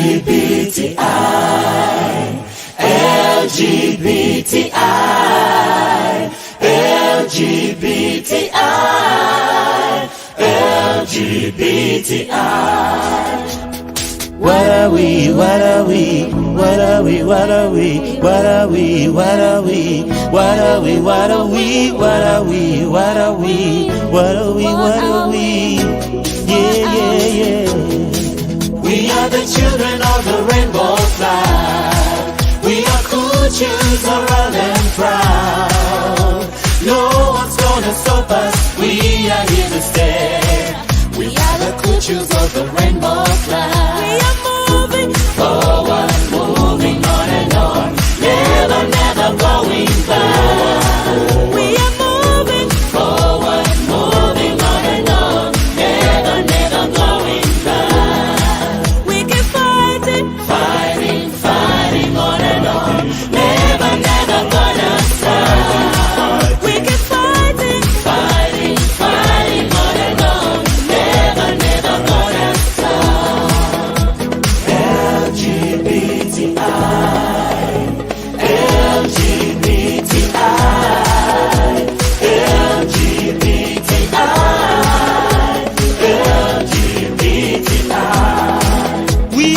LGBTI, LGBTI, LGBTI. What are we? What are we? What are we? What are we? What are we? What are we? What are we? What are we? What are we? What are we? What are we? What are we? Yeah, yeah, yeah. We are the children of the rainbow flag. We are cool, choose around and proud. No one's gonna stop us. We are here to stay. We are the cool, choose of the rainbow flag. We are moving forward, moving on and on. Never, never going back. We are moving forward, moving on and on. Never, never going back. We keep fighting, fighting, fighting on and on. Never, never gonna stop. We keep fighting, fighting, fighting on and on. Never, never gonna stop. LGBTI, LGBTI, LGBTI. We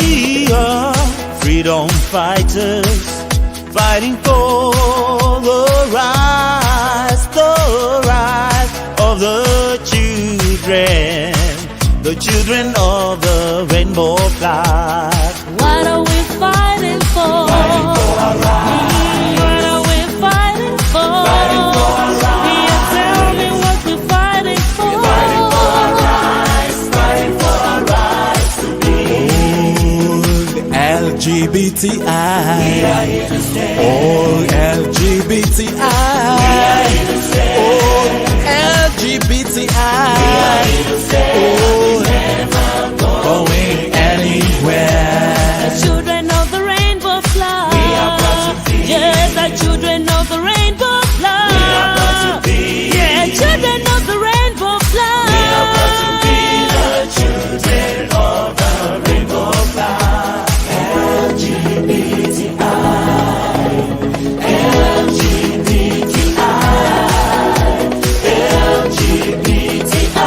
are freedom fighters, fighting for the rise of the children of the rainbow flag. What are we fighting for? Fighting for our rights. What are we fighting for? Fighting for our rights. Yeah, tell me what we're fighting for. Fighting for our rights. Fighting for our rights to be. LGBTI. We are here to stay. All LGBTI. We are here to stay. All LGBTI. We are here to stay. Never Going anywhere. The children of the rainbow flag. We are proud to be. Yes, the children of the rainbow flag. We are proud to be. Yeah, children of the rainbow flag. We are proud to be the children of the rainbow flag. LGBTI, LGBTI, LGBTI,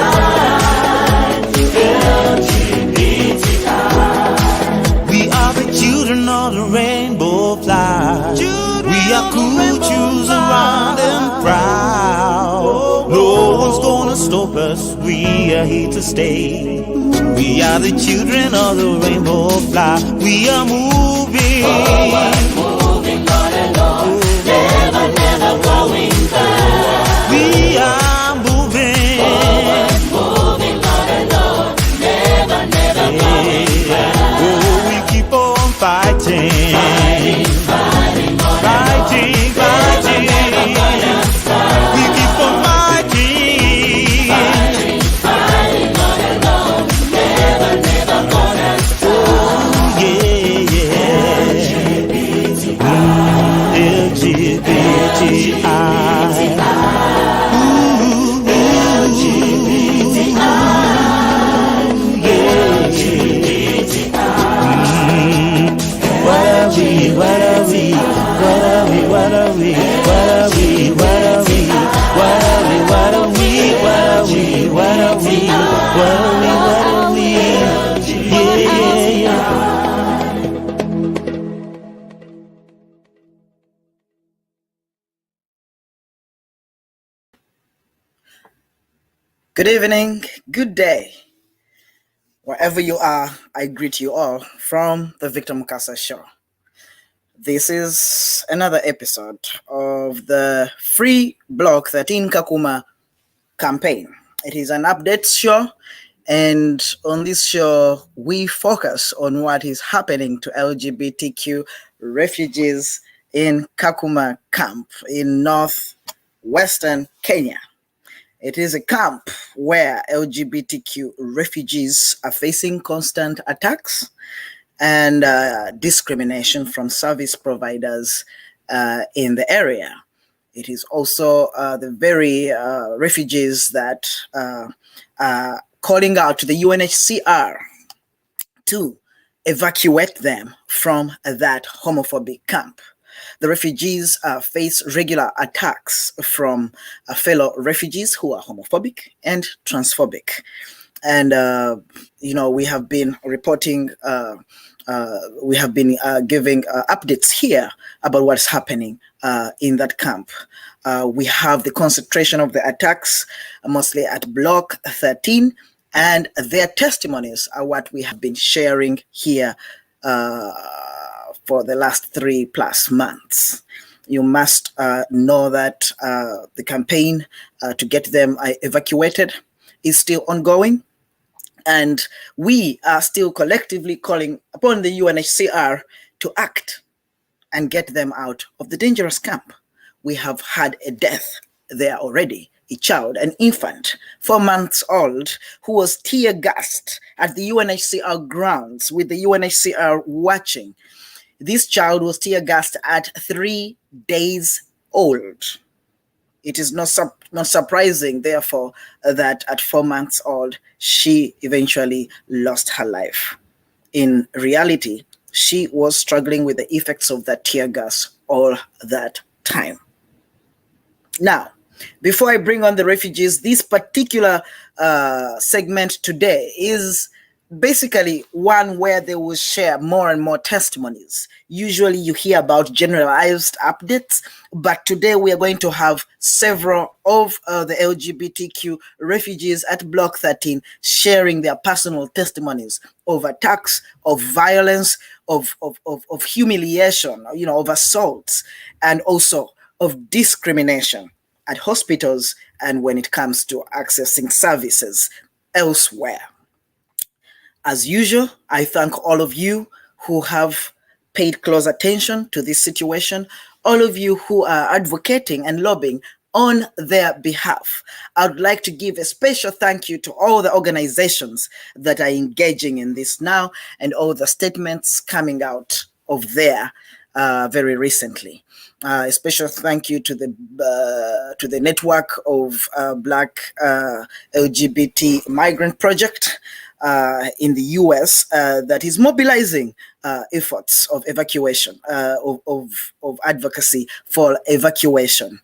LGBTI. We are the children of the rainbow flag. We are cool, choose around and proud. No one's gonna stop us. We are here to stay. We are the children of the rainbow flag. We are moving forward, moving on and on. Never, never going back. We are moving forward, moving on and on. Never, never going back. Oh, we keep on fighting, fighting, fighting, fighting, fighting. We keep on fighting, fighting, fighting on and on. Never, never gonna stop. Oh, yeah, yeah. LGBTI. Ooh, LGBTI. What are we? What are we? What are we? What are we? What are we? What are we? What are we? What are we? What are we? What are we? What are we? What are we? Yeah, yeah, yeah. Good evening, good day. Wherever you are, I greet you all from the Victor Mukasa Show. This is another episode of the Free Block 13 Kakuma campaign. It is an update show, and on this show, we focus on what is happening to LGBTQ refugees in Kakuma camp in northwestern Kenya. It is a camp where LGBTQ refugees are facing constant attacks and discrimination from service providers in the area. It is also the very refugees that are calling out to the UNHCR to evacuate them from that homophobic camp. The refugees face regular attacks from fellow refugees who are homophobic and transphobic. And, we have been reporting, we have been giving updates here about what's happening in that camp. We have the concentration of the attacks, mostly at Block 13, and their testimonies are what we have been sharing here for the last 3+ months. You must know that the campaign to get them evacuated is still ongoing. And we are still collectively calling upon the UNHCR to act and get them out of the dangerous camp. We have had a death there already, a child, an infant, 4 months old, who was tear gassed at the UNHCR grounds with the UNHCR watching. This child was tear gassed at 3 days old. It is not surprising, therefore, that at 4 months old, she eventually lost her life. In reality, she was struggling with the effects of that tear gas all that time. Now, before I bring on the refugees, this particular segment today is basically one where they will share more and more testimonies. Usually you hear about generalized updates, but today we are going to have several of the LGBTQ refugees at Block 13 sharing their personal testimonies of attacks, of violence, of humiliation, of assaults, and also of discrimination at hospitals and when it comes to accessing services elsewhere. As usual, I thank all of you who have paid close attention to this situation, all of you who are advocating and lobbying on their behalf. I would like to give a special thank you to all the organizations that are engaging in this now and all the statements coming out of there very recently. A special thank you to the network of Black LGBT Migrant Project in the US that is mobilizing efforts of evacuation, of advocacy for evacuation.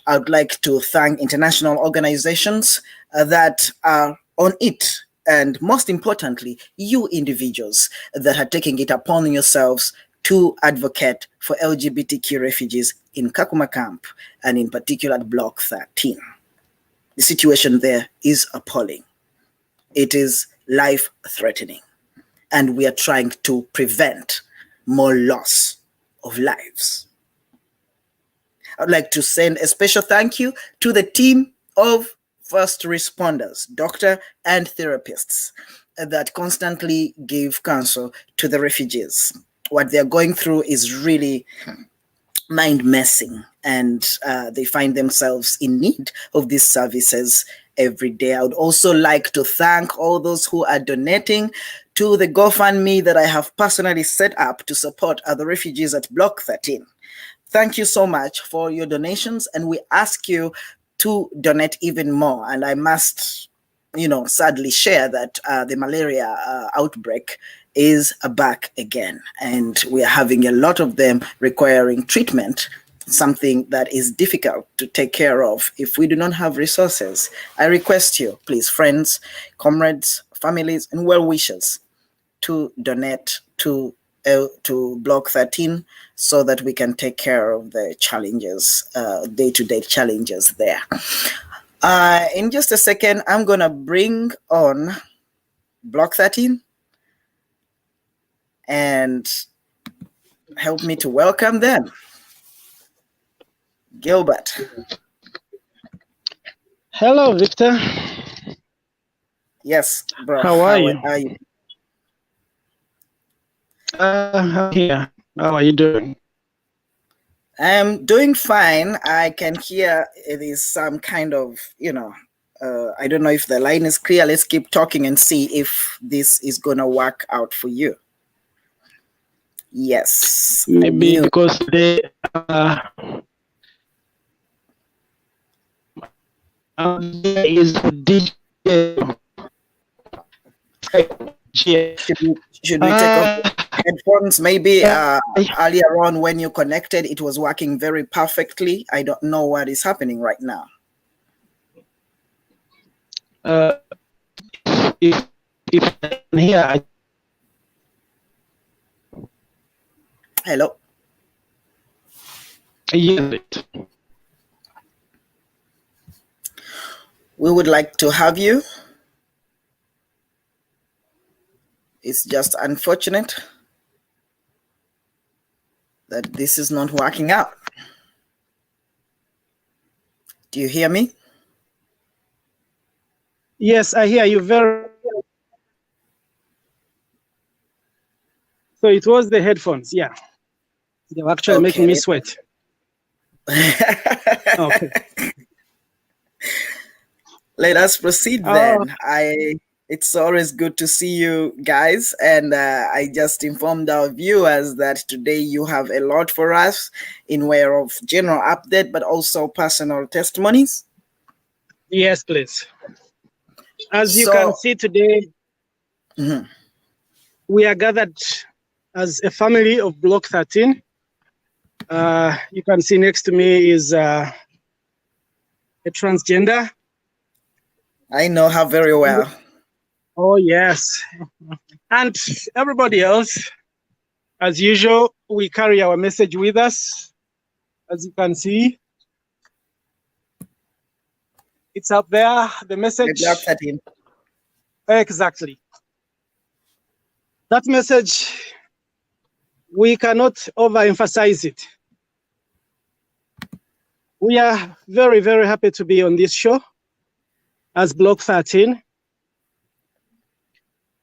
I would like to thank international organizations that are on it, and most importantly, you individuals that are taking it upon yourselves to advocate for LGBTQ refugees in Kakuma camp, and in particular at Block 13. The situation there is appalling. It is life-threatening, and we are trying to prevent more loss of lives. I'd like to send a special thank you to the team of first responders, doctors and therapists that constantly give counsel to the refugees. What they're going through is really mind-messing, and they find themselves in need of these services every day. I would also like to thank all those who are donating to the GoFundMe that I have personally set up to support other refugees at Block 13. Thank you so much for your donations, and we ask you to donate even more. And I must, sadly share that the malaria outbreak is back again, and we are having a lot of them requiring treatment, something that is difficult to take care of if we do not have resources. I request you, please, friends, comrades, families, and well-wishers, to donate to Block 13 so that we can take care of the challenges, day-to-day challenges there. In just a second, I'm going to bring on Block 13 and help me to welcome them. Gilbert. Hello, Victor. Yes, bro. How are you? I'm here. How are you doing? I'm doing fine. I can hear it is some kind of, I don't know if the line is clear. Let's keep talking and see if this is going to work out for you. Yes. Maybe because they is DJ. Should we take off? headphones. Maybe earlier on when you connected, it was working very perfectly. I don't know what is happening right now. If I can hear, Hello. yes. We would like to have you. It's just unfortunate that this is not working out. Do you hear me? Yes, I hear you very. So it was the headphones, yeah. They were actually making me sweat. Okay. Let us proceed then. It's always good to see you guys, and I just informed our viewers that today you have a lot for us in way of general update, but also personal testimonies. Yes, please. As you can see today, we are gathered as a family of Block 13. You can see next to me is a transgender. I know her very well. Oh, yes. And everybody else, as usual, we carry our message with us. As you can see, it's up there, the message. Block 13. Exactly. That message, we cannot overemphasize it. We are very, very happy to be on this show as Block 13.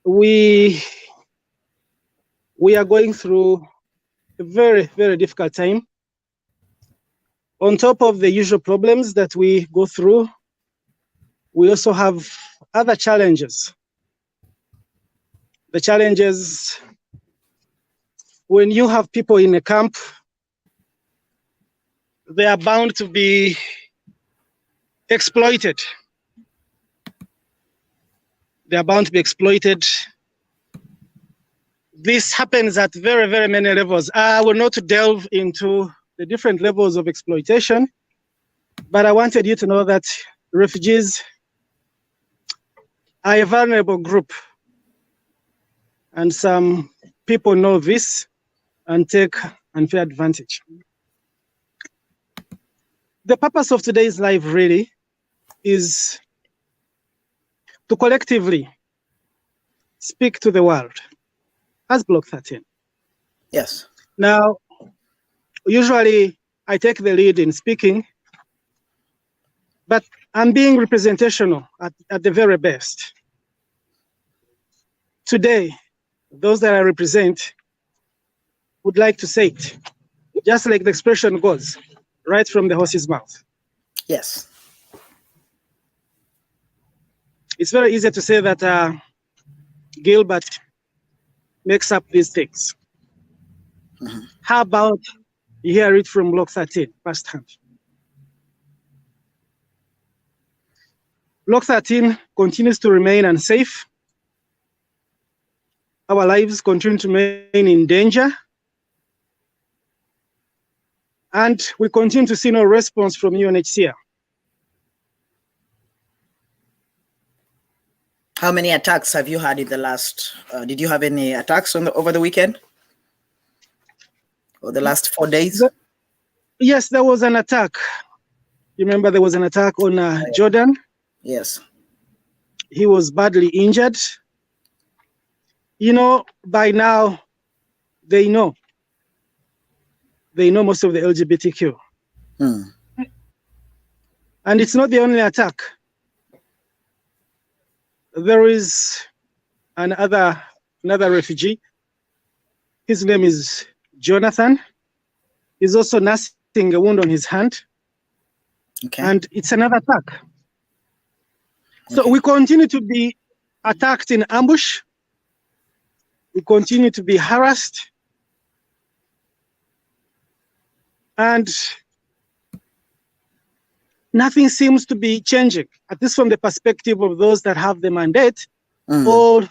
We are going through a very, very difficult time. On top of the usual problems that we go through, we also have other challenges. The challenges, when you have people in a camp, they are bound to be exploited. They are bound to be exploited. This happens at very, very many levels. I will not delve into the different levels of exploitation, but I wanted you to know that refugees are a vulnerable group, and some people know this and take unfair advantage. The purpose of today's live really is to collectively speak to the world as Block 13. Yes. Now, usually I take the lead in speaking, but I'm being representational at the very best. Today, those that I represent would like to say it, just like the expression goes, right from the horse's mouth. Yes. It's very easy to say that Gilbert makes up these things. How about you hear it from Block 13, firsthand? Block 13 continues to remain unsafe. Our lives continue to remain in danger. And we continue to see no response from UNHCR. How many attacks have you had in the last, did you have any attacks over the weekend? Or the last 4 days? Yes, there was an attack. You remember there was an attack on Jordan? Yes. He was badly injured. You know, by now, they know most of the LGBTQ. And it's not the only attack. There is another refugee. His name is Jonathan. He's also nursing a wound on his hand. Okay. And it's another attack. So we continue to be attacked in ambush. We continue to be harassed. And nothing seems to be changing, at least from the perspective of those that have the mandate or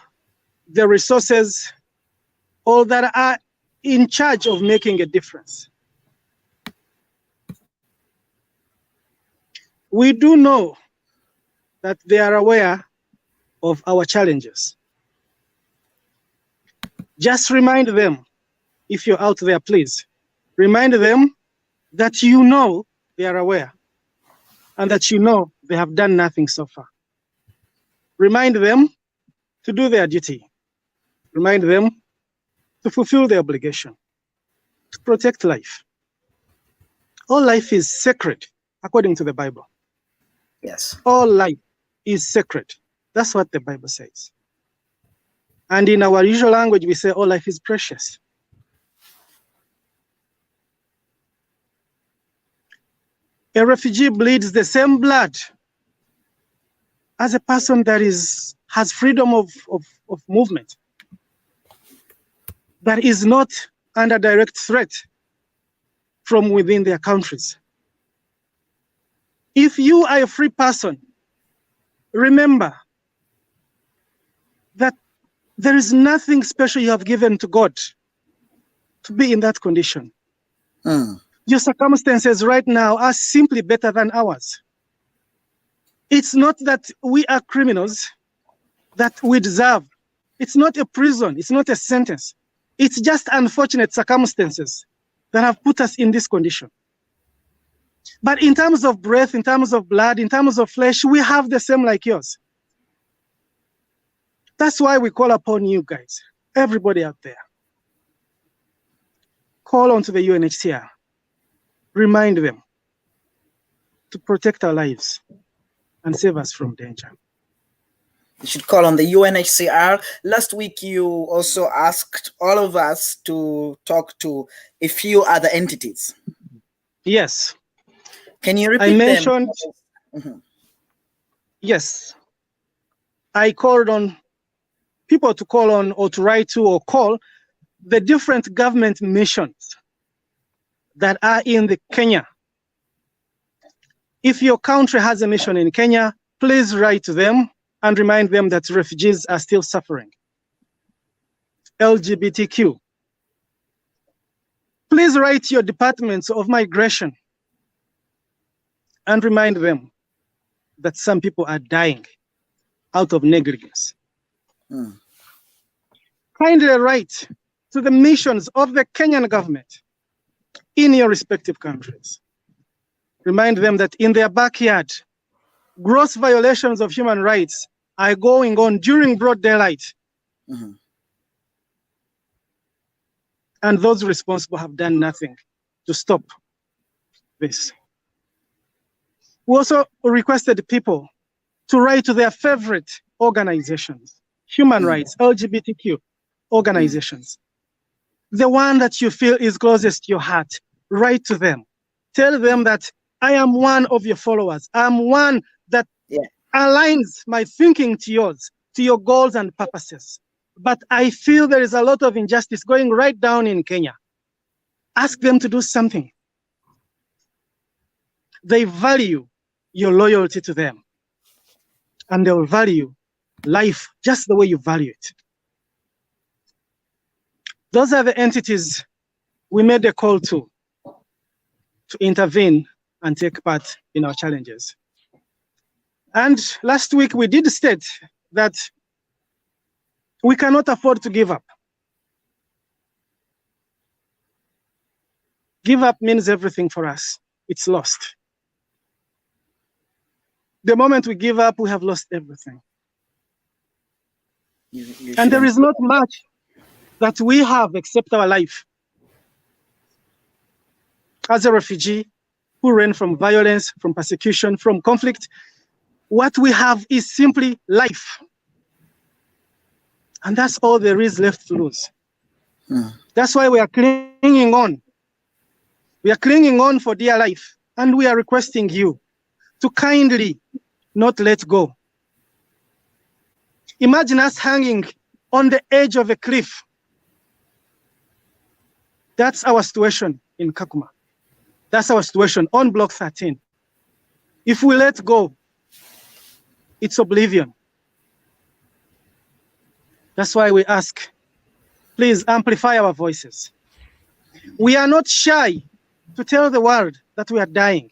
the resources or that are in charge of making a difference. We do know that they are aware of our challenges. Just remind them, if you're out there, please, remind them that you know they are aware and that you know they have done nothing so far. Remind them to do their duty. Remind them to fulfill their obligation, to protect life. All life is sacred, according to the Bible. Yes. All life is sacred. That's what the Bible says. And in our usual language, we say all life is precious. A refugee bleeds the same blood as a person that has freedom of movement, that is not under direct threat from within their countries. If you are a free person, remember that there is nothing special you have given to God to be in that condition. Your circumstances right now are simply better than ours. It's not that we are criminals that we deserve. It's not a prison. It's not a sentence. It's just unfortunate circumstances that have put us in this condition. But in terms of breath, in terms of blood, in terms of flesh, we have the same like yours. That's why we call upon you guys, everybody out there. Call on to the UNHCR. Remind them to protect our lives and save us from danger. You should call on the UNHCR. Last week, you also asked all of us to talk to a few other entities. Yes. Can you repeat I mentioned, yes. I called on people to call on or to write to or call the different government missions that are in the Kenya. If your country has a mission in Kenya, please write to them and remind them that refugees are still suffering. LGBTQ. Please write your departments of migration and remind them that some people are dying out of negligence. Kindly write to the missions of the Kenyan government in your respective countries. Remind them that in their backyard, gross violations of human rights are going on during broad daylight. And those responsible have done nothing to stop this. We also requested people to write to their favorite organizations, human rights, LGBTQ organizations. The one that you feel is closest to your heart, write to them. Tell them that I am one of your followers. I'm one that aligns my thinking to yours, to your goals and purposes. But I feel there is a lot of injustice going right down in Kenya. Ask them to do something. They value your loyalty to them. And they will value life just the way you value it. Those are the entities we made a call to intervene and take part in our challenges. And last week we did state that we cannot afford to give up. Give up means everything for us. It's lost. The moment we give up, we have lost everything. And there is not much that we have except our life. As a refugee who ran from violence, from persecution, from conflict, what we have is simply life. And that's all there is left to lose. That's why we are clinging on. We are clinging on for dear life. And we are requesting you to kindly not let go. Imagine us hanging on the edge of a cliff. That's our situation in Kakuma. That's our situation on Block 13. If we let go, it's oblivion. That's why we ask please amplify our voices. We are not shy to tell the world that we are dying.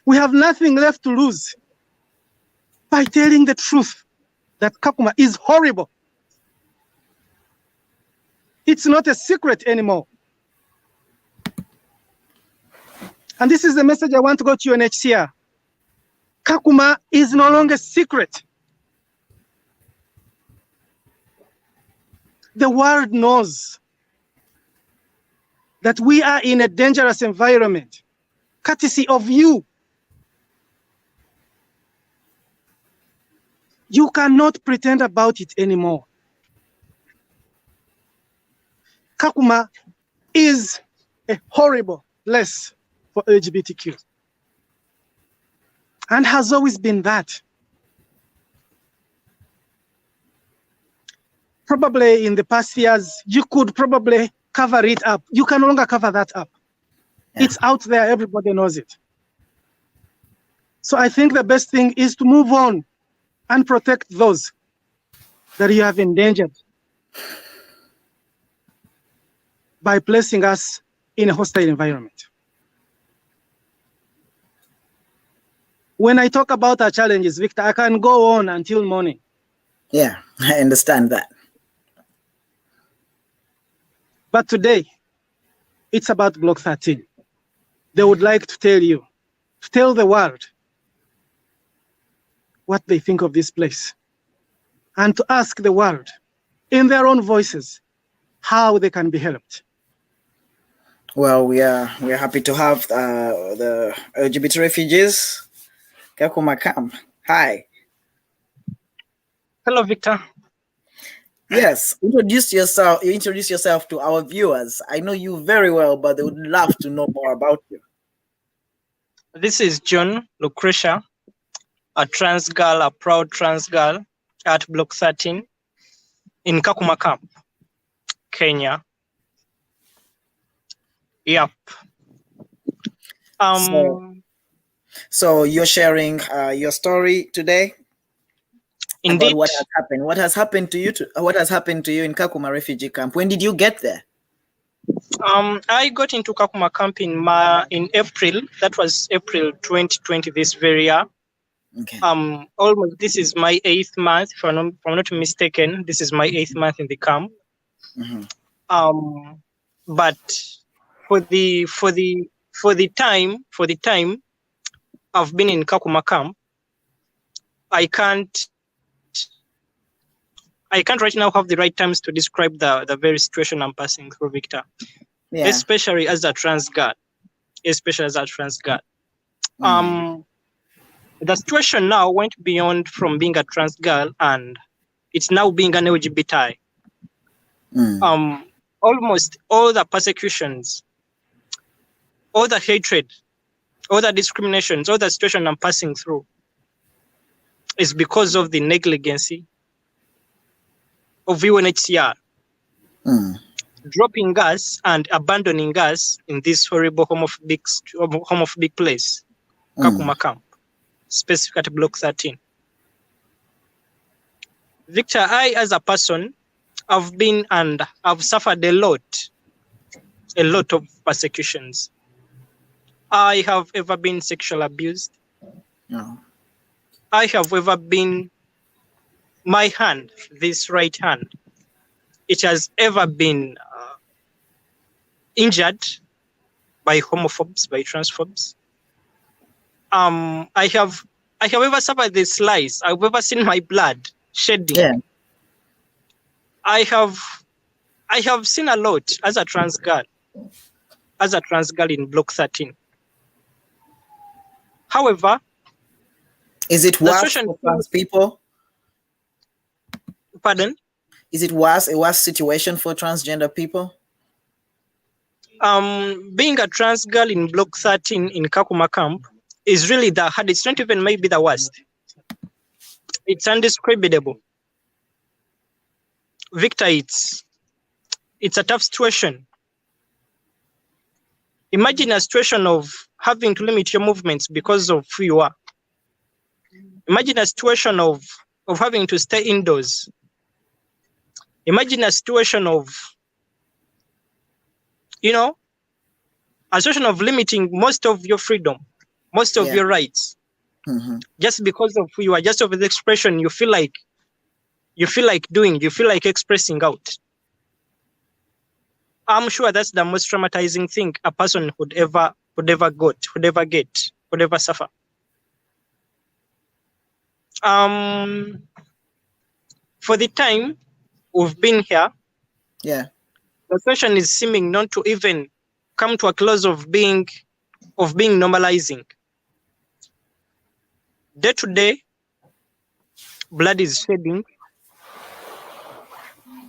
We have nothing left to lose by telling the truth that Kakuma is horrible. It's not a secret anymore. And this is the message I want to go to UNHCR. Kakuma is no longer secret. The world knows that we are in a dangerous environment, courtesy of you. You cannot pretend about it anymore. Kakuma is a horrible place for LGBTQ and has always been that. Probably in the past years, you could probably cover it up. You can no longer cover that up. Yeah. It's out there, everybody knows it. So I think the best thing is to move on and protect those that you have endangered by placing us in a hostile environment. When I talk about our challenges, Victor, I can go on until morning. Yeah, I understand that. But today, it's about Block 13. They would like to tell the world what they think of this place, and to ask the world in their own voices how they can be helped. Well, we are happy to have the LGBT refugees, Kakuma camp. Hi. Hello, Victor. Yes, introduce yourself to our viewers. I know you very well, but they would love to know more about you. This is John Lucretia, a trans girl, a proud trans girl at Block 13 in Kakuma camp, Kenya. Yep. So you're sharing your story today. Indeed. About what has happened? What has happened to you? What has happened to you in Kakuma refugee camp? When did you get there? I got into Kakuma camp in April. That was April 2020. This very year. Okay. Almost. This is my 8th month. If I'm not mistaken, this is my 8th month in the camp. Mm-hmm. But for the time I've been in Kakuma camp, I can't right now have the right terms to describe the very situation I'm passing through, Victor. Yeah. Especially as a trans girl. The situation now went beyond from being a trans girl, and it's now being an LGBTI. Almost all the persecutions, all the hatred, all the discriminations, all the situation I'm passing through is because of the negligency of UNHCR dropping us and abandoning us in this horrible homophobic place, Kakuma camp, specific at Block 13. Victor, I as a person, I've been and I've suffered a lot of persecutions. I have ever been sexually abused. No. I have ever been, my hand, this right hand, it has ever been injured by homophobes, by transphobes. I have ever suffered the slice. I've ever seen my blood shedding. Yeah. I have seen a lot as a trans girl in Block 13. However, is it worse for trans people? Pardon? Is it worse, a worse situation for transgender people? Being a trans girl in Block 13 in Kakuma camp is really the hard. It's not even maybe the worst. It's undescribable. Victor, it's a tough situation. Imagine a situation of having to limit your movements because of who you are. Imagine a situation of having to stay indoors. Imagine a situation of, a situation of limiting most of your freedom, most of Yeah. your rights, Mm-hmm. just because of who you are, just of the expression you feel like doing, you feel like expressing out. I'm sure that's the most traumatizing thing a person would ever suffer. For the time we've been here, Yeah. the situation is seeming not to even come to a close of being normalizing. Day to day, blood is shedding.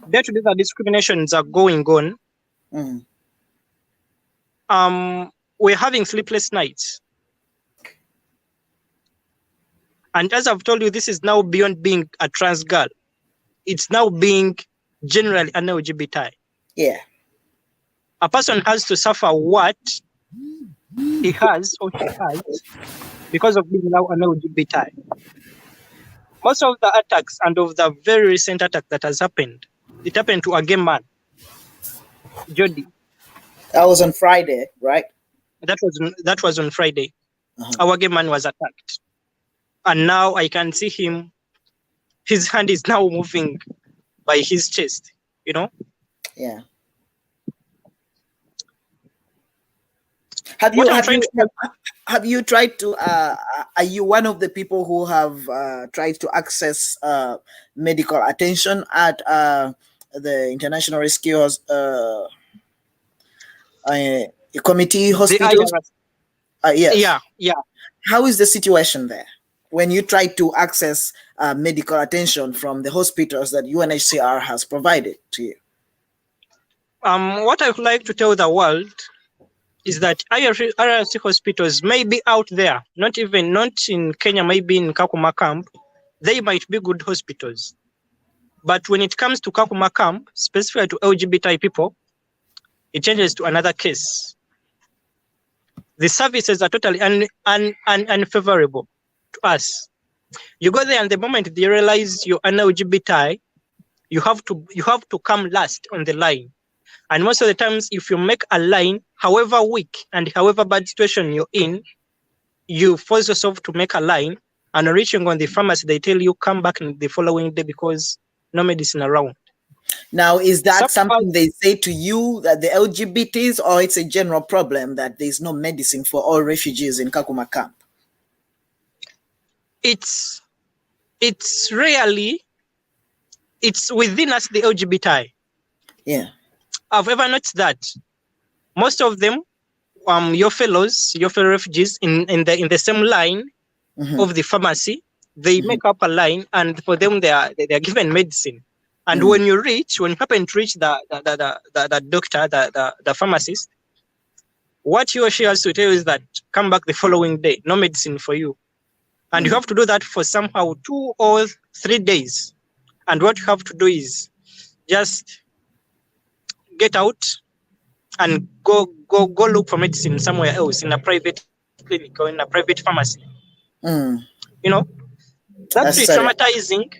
Day to day, the discriminations are going on. Mm. We're having sleepless nights. And as I've told you, this is now beyond being a trans girl. It's now being generally an LGBTI. Yeah. A person has to suffer what he has or she has because of being now an LGBTI. Most of the attacks and of the very recent attack that has happened, it happened to a gay man, Jody. That was on Friday, right? That was on Friday. Uh-huh. Our gay man was attacked. And now I can see him. His hand is now moving by his chest, Yeah. Have you tried to are you one of the people who have tried to access medical attention at the International Rescue Committee hospitals? Yes. Yeah. How is the situation there when you try to access medical attention from the hospitals that UNHCR has provided to you? What I would like to tell the world is that IRC hospitals may be out there, not in Kenya, maybe in Kakuma camp. They might be good hospitals. But when it comes to Kakuma camp, specifically to LGBT people, it changes to another case. The services are totally unfavorable to us. You go there, and the moment they realize you're an LGBT, you have to come last on the line. And most of the times, if you make a line, however weak and however bad situation you're in, you force yourself to make a line, and reaching on the pharmacy, they tell you come back the following day because no medicine around. Now, is that something they say to you, that the LGBTs, or it's a general problem that there's no medicine for all refugees in Kakuma camp? It's within us, the LGBT. Yeah. I've ever noticed that most of them, your fellow refugees in the same line of the pharmacy, they make up a line, and for them they are given medicine. And when you happen to reach the doctor, the pharmacist, what he or she has to tell you is that come back the following day, no medicine for you. And you have to do that for somehow 2 or 3 days. And what you have to do is just get out and go look for medicine somewhere else, in a private clinic or in a private pharmacy. That's really traumatizing.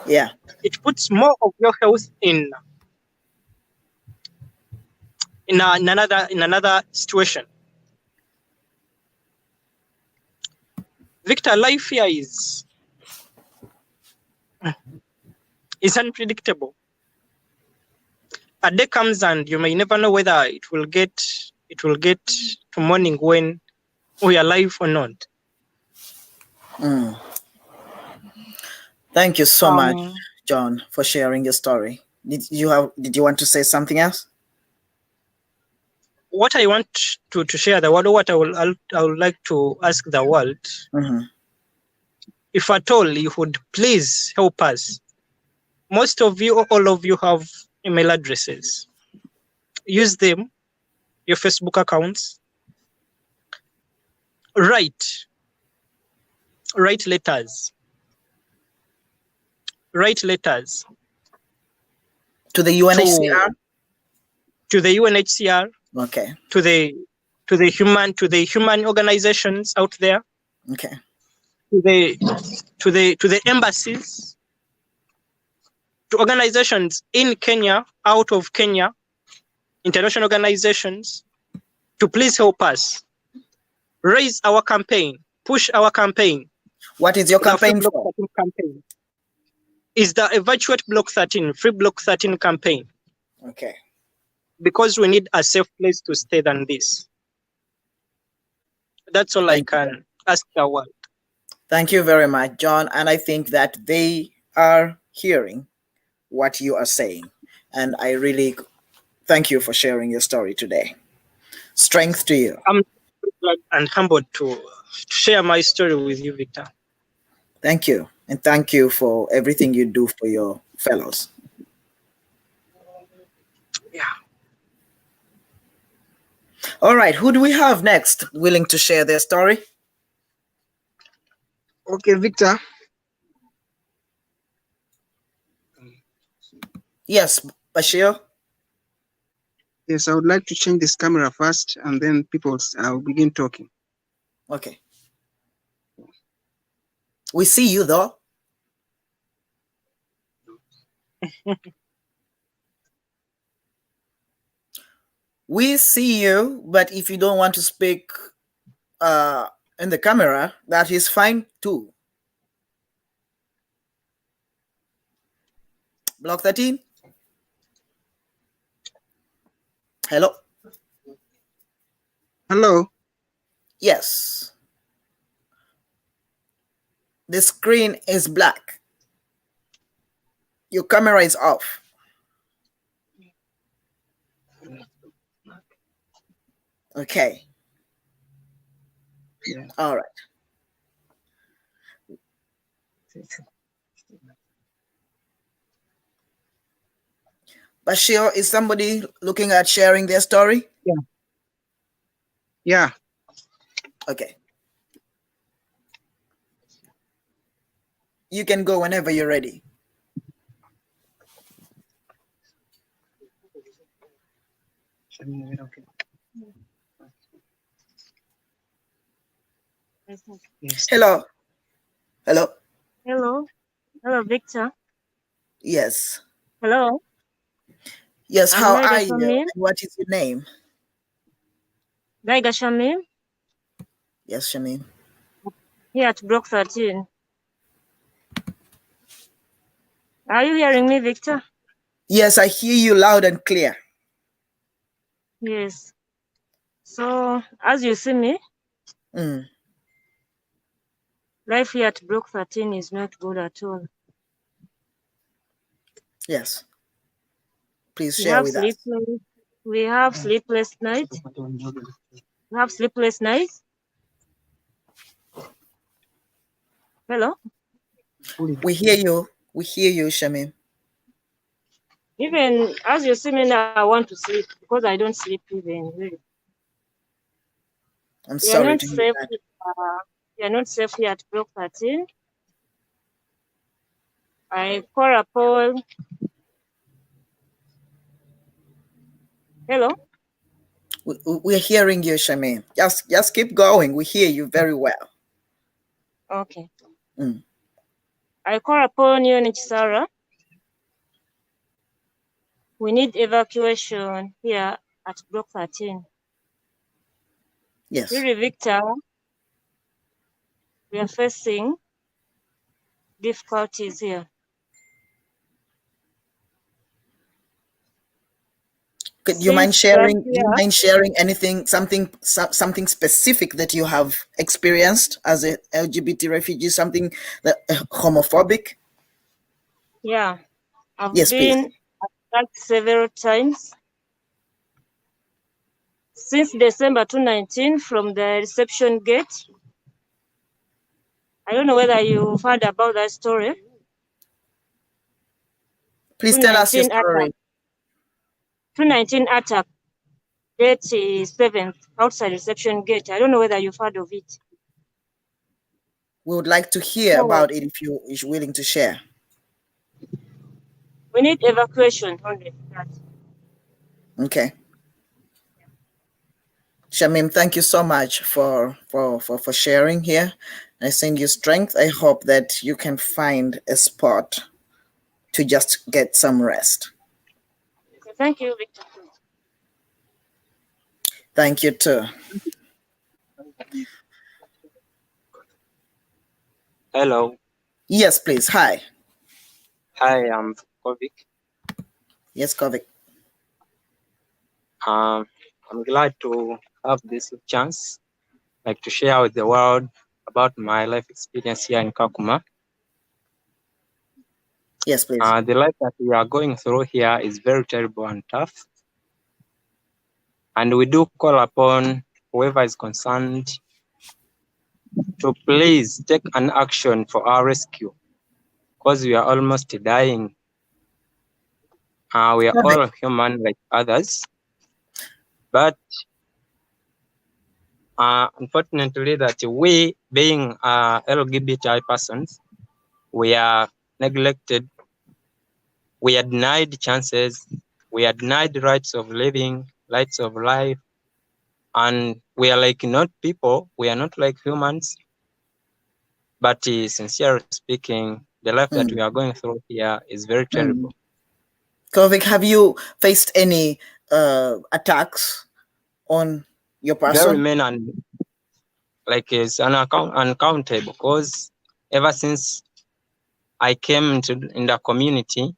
Yeah. It puts more of your health in another situation. Victor, life here is unpredictable. A day comes and you may never know whether it will get to morning when we are alive or not. Thank you so much, John, for sharing your story. Did you want to say something else? What I want to share the world, what I would like to ask the world, if at all you would please help us. Most of you, all of you have email addresses. Use them, your Facebook accounts. Write letters. Write letters to the UNHCR. To the UNHCR. Okay. To the human organizations out there. Okay. To the embassies. to organizations in Kenya, out of Kenya, international organizations, to please help us raise our campaign, push our campaign. What is your The Free campaign Block for? 13 campaign is the Evacuate Block 13, Free Block 13 campaign, Okay. because we need a safe place to stay than this. That's all Thank I can ask the world. Thank you very much, John. And I think that they are hearing what you are saying. And I really thank you for sharing your story today. Strength to you. I'm glad and humbled to share my story with you, Victor. Thank you. And thank you for everything you do for your fellows. Yeah. All right. Who do we have next willing to share their story? Okay, Victor. Yes, Bashir. Yes, I would like to change this camera first, and then people will begin talking. Okay. We see you though. We see you, but if you don't want to speak in the camera, that is fine too. Block 13. Hello. Hello. Yes. The screen is black. Your camera is off. Okay. Yeah. All right. Bashir, is somebody looking at sharing their story? Yeah. Yeah. Okay. You can go whenever you're ready. Yes. Hello. Hello. Hello. Hello, Victor. Yes. Hello. Yes. I'm How Naida are you? Shamim. And what is your name? Naida Shamim, Yes, Shamim. here at Block 13. Are you hearing me, Victor? Yes, I hear you loud and clear. Yes. So, as you see me, life here at Block 13 is not good at all. Yes. Please We share have with us. We have sleepless nights. We have sleepless nights. Hello? We hear you. We hear you, Shamim. Even as you see me now, I want to sleep because I don't sleep even. Really. I'm We are sorry not to hear safe. that. We are not safe here at Block 13. I call upon. Hello? We're hearing you, Shamim. Just keep going. We hear you very well. Okay. Mm. I call upon you, Nichisara. We need evacuation here at Block 13. Yes. Really, Victor, we are facing difficulties here. Could you mind Since sharing? last Do you year, mind sharing anything, something specific that you have experienced as a LGBT refugee? Something that homophobic? yeah, I've Yes, please. been attacked several times. Since December 2019, from the reception gate. I don't know whether you've heard about that story. Please tell us your story. 2019 attack, date 7th, outside reception gate. I don't know whether you've heard of it. We would like to hear about it if you're willing to share. We need evacuation only. Okay. Shamim, thank you so much for sharing here. I send you strength. I hope that you can find a spot to just get some rest. Okay, thank you, Victor. Thank you too. Hello. Yes, please. Hi. Hi, I'm Kovic. Yes, Kovic. I'm glad to have this chance, like to share with the world about my life experience here in Kakuma. Yes, please. The life that we are going through here is very terrible and tough. And we do call upon whoever is concerned to please take an action for our rescue, because we are almost dying. We are Kovic. all human like others, but unfortunately that we being LGBTI persons, we are neglected, we are denied chances, we are denied rights of living, rights of life, and we are like not people, we are not like humans. But sincerely speaking, the life that we are going through here is very terrible. Kovic, have you faced any attacks on your person? Very many, and like it's uncountable, because ever since I came in the community,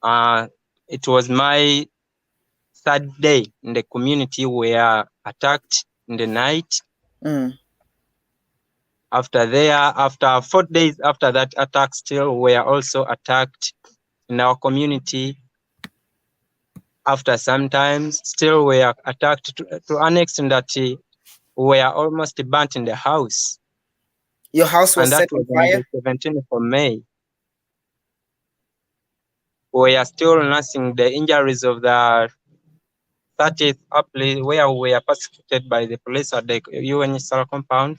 it was my third day in the community. We are attacked in the night. After 4 days after that attack, still we are also attacked in our community. After sometimes, still we are attacked to an extent that we are almost burnt in the house. Your house was and that set was on on fire? the 17th of May. We are still nursing the injuries of the 30th April, where we were persecuted by the police at the UNHCR compound.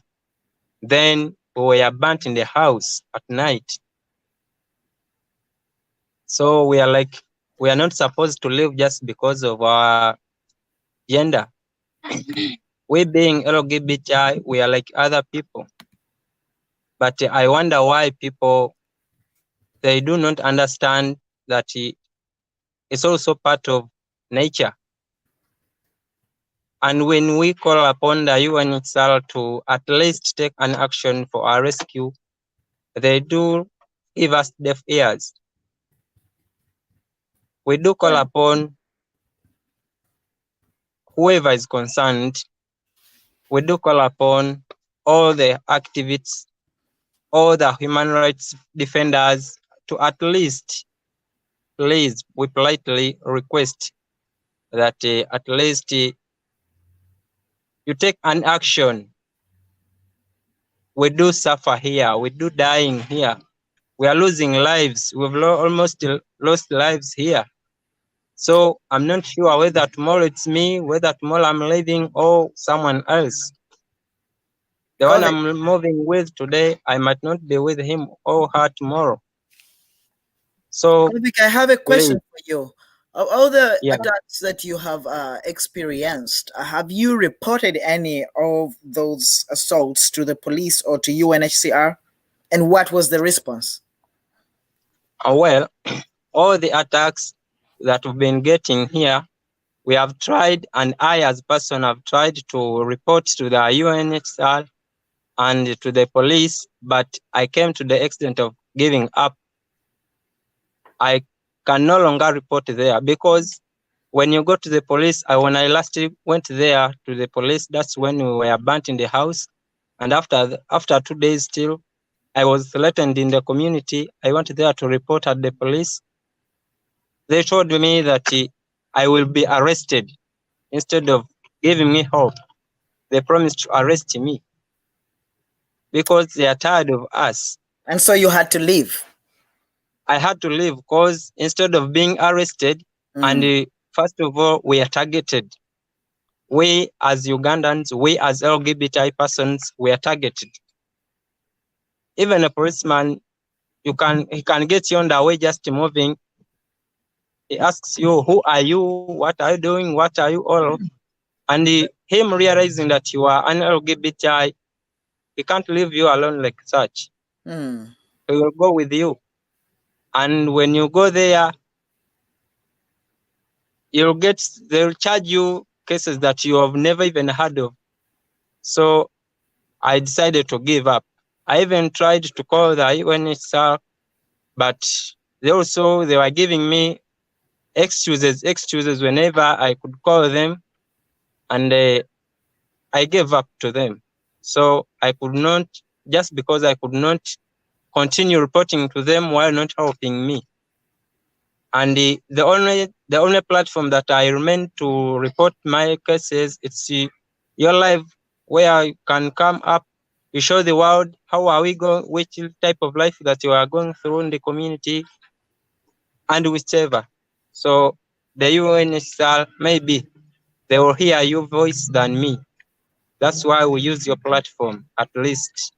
Then we were burnt in the house at night. So we are not supposed to live just because of our gender. We being LGBTI, we are like other people. But I wonder why people, they do not understand that it's also part of nature. And when we call upon the UNHCR to at least take an action for our rescue, they do give us deaf ears. We do call upon whoever is concerned. We do call upon all the activists, all the human rights defenders to at least, please, we politely request that at least you take an action. We do suffer here. We do dying here. We are losing lives. We've almost lost lives here. So I'm not sure whether tomorrow it's me, whether tomorrow I'm leaving, or someone else. The one I'm moving with today, I might not be with him or her tomorrow. So Kovic, I have a question for you. Of all the Yeah. attacks that you have experienced, have you reported any of those assaults to the police or to UNHCR? And what was the response? Well, all the attacks that we've been getting here, we have tried, and I as a person have tried to report to the UNHCR and to the police, but I came to the extent of giving up. I can no longer report there, because when you go to the police, when I last went there to the police, that's when we were burnt in the house. And after 2 days still, I was threatened in the community. I went there to report at the police. They told me that I will be arrested. Instead of giving me hope, they promised to arrest me because they are tired of us. And so you had to leave? I had to leave because instead of being arrested, and first of all, we are targeted. We as Ugandans, we as LGBTI persons, we are targeted. Even a policeman, he can get you on the way just moving. He asks you, who are you? What are you doing? What are you all? And him realizing that you are an LGBTI, he can't leave you alone like such. He will go with you. And when you go there, they'll charge you cases that you have never even heard of. So I decided to give up. I even tried to call the UNHCR, but they were giving me excuses whenever I could call them, and I gave up to them. So I could not, just because I could not continue reporting to them while not helping me. And the only platform that I remain to report my cases, it's Your Life, where you can come up, you show the world how are we going, which type of life that you are going through in the community, and whichever. So the UNHCR, maybe they will hear your voice than me. That's why we use your platform, at least.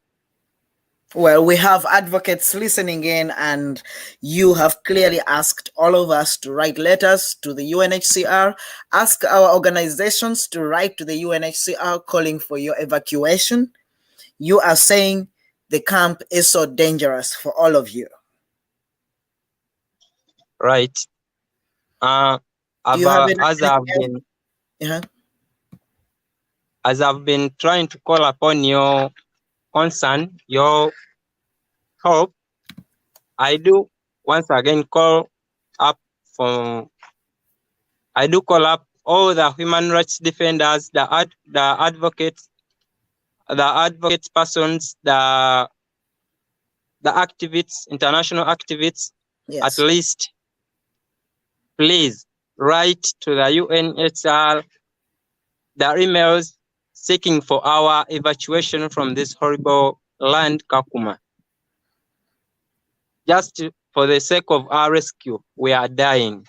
Well, we have advocates listening in, and you have clearly asked all of us to write letters to the UNHCR, ask our organizations to write to the UNHCR calling for your evacuation. You are saying the camp is so dangerous for all of you. Right. Do you have any as I've been trying to call upon your concern, your hope, I do once again call up all the human rights defenders, the advocates persons, the activists, international activists. Yes. At least, please write to the UNHCR the emails seeking for our evacuation from this horrible land, Kakuma. Just for the sake of our rescue, we are dying.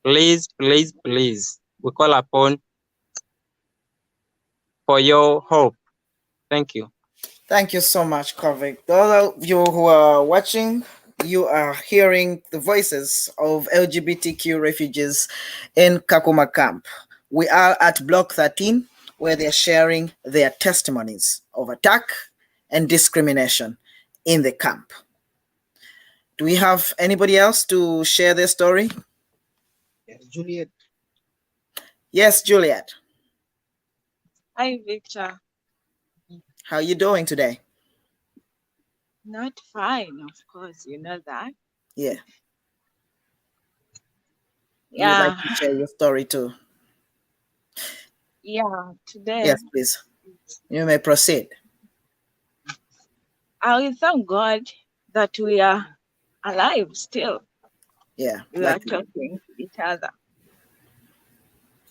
Please, please, please, we call upon for your hope. Thank you. Thank you so much, Kovic. Those of you who are watching, you are hearing the voices of LGBTQ refugees in Kakuma camp. We are at Block 13, where they're sharing their testimonies of attack and discrimination in the camp. Do we have anybody else to share their story? Juliet. Yes, Juliet. Hi, Victor. How are you doing today? Not fine, of course, you know that. Yeah. Yeah. You would like to share your story too? Yeah, today. Yes, please. You may proceed. I will thank God that we are alive still. Yeah. We are talking to each other.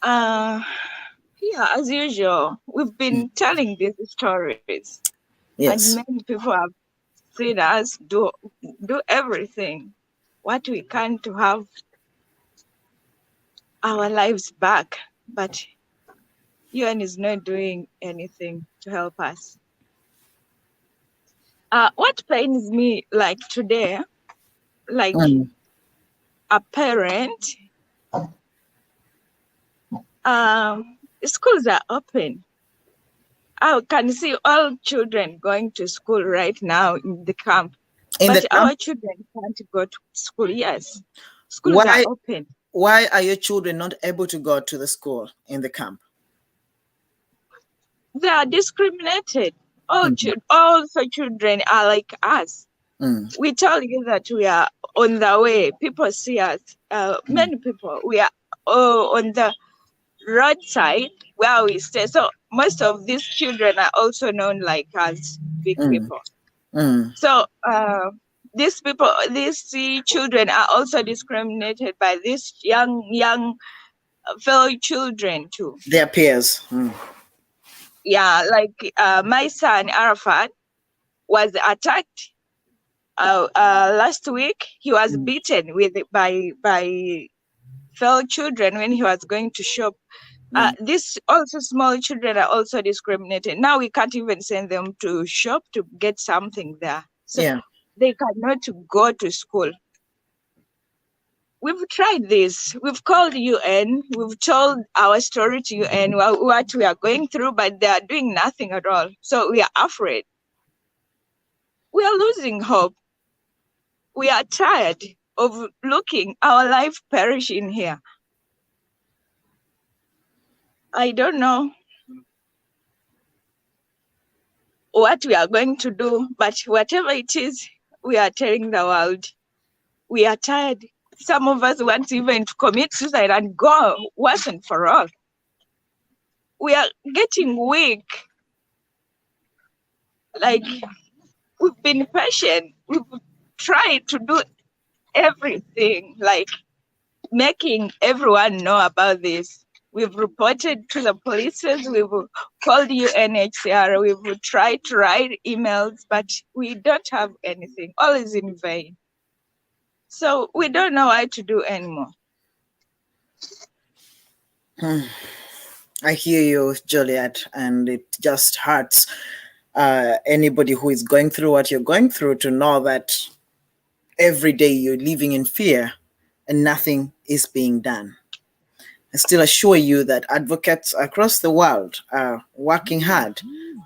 Yeah, as usual, we've been telling these stories. Yes. And many people have seen us do everything, what we can to have our lives back. But UN is not doing anything to help us. What pains me, like today, like a parent, schools are open. I can see all children going to school right now in the camp. But our children can't go to school. Yes, schools are open. Why are your children not able to go to the school in the camp? They are discriminated. All the children are like us. We tell you that we are on the way. People see us. Many people, we are on the roadside where we stay. So most of these children are also known like as big people. So these children are also discriminated by these young fellow children too. Their peers. Yeah, like my son Arafat was attacked last week. He was beaten by fellow children when he was going to shop. These also small children are also discriminated. Now we can't even send them to shop to get something there. So they cannot go to school. We've tried this. We've called UN. We've told our story to UN, what we are going through, but they are doing nothing at all. So we are afraid. We are losing hope. We are tired. of looking our life perishing here. I don't know what we are going to do, but whatever it is, we are telling the world we are tired. Some of us want even to commit suicide and go once and for all. We are getting weak. Like, we've been patient. We've tried to do everything, like making everyone know about this. We've reported to the police, we've called UNHCR, we've tried to write emails, but we don't have anything. All is in vain. So we don't know what to do anymore. I hear you, Juliet, and it just hurts anybody who is going through what you're going through to know that every day you're living in fear and nothing is being done. I still assure you that advocates across the world are working hard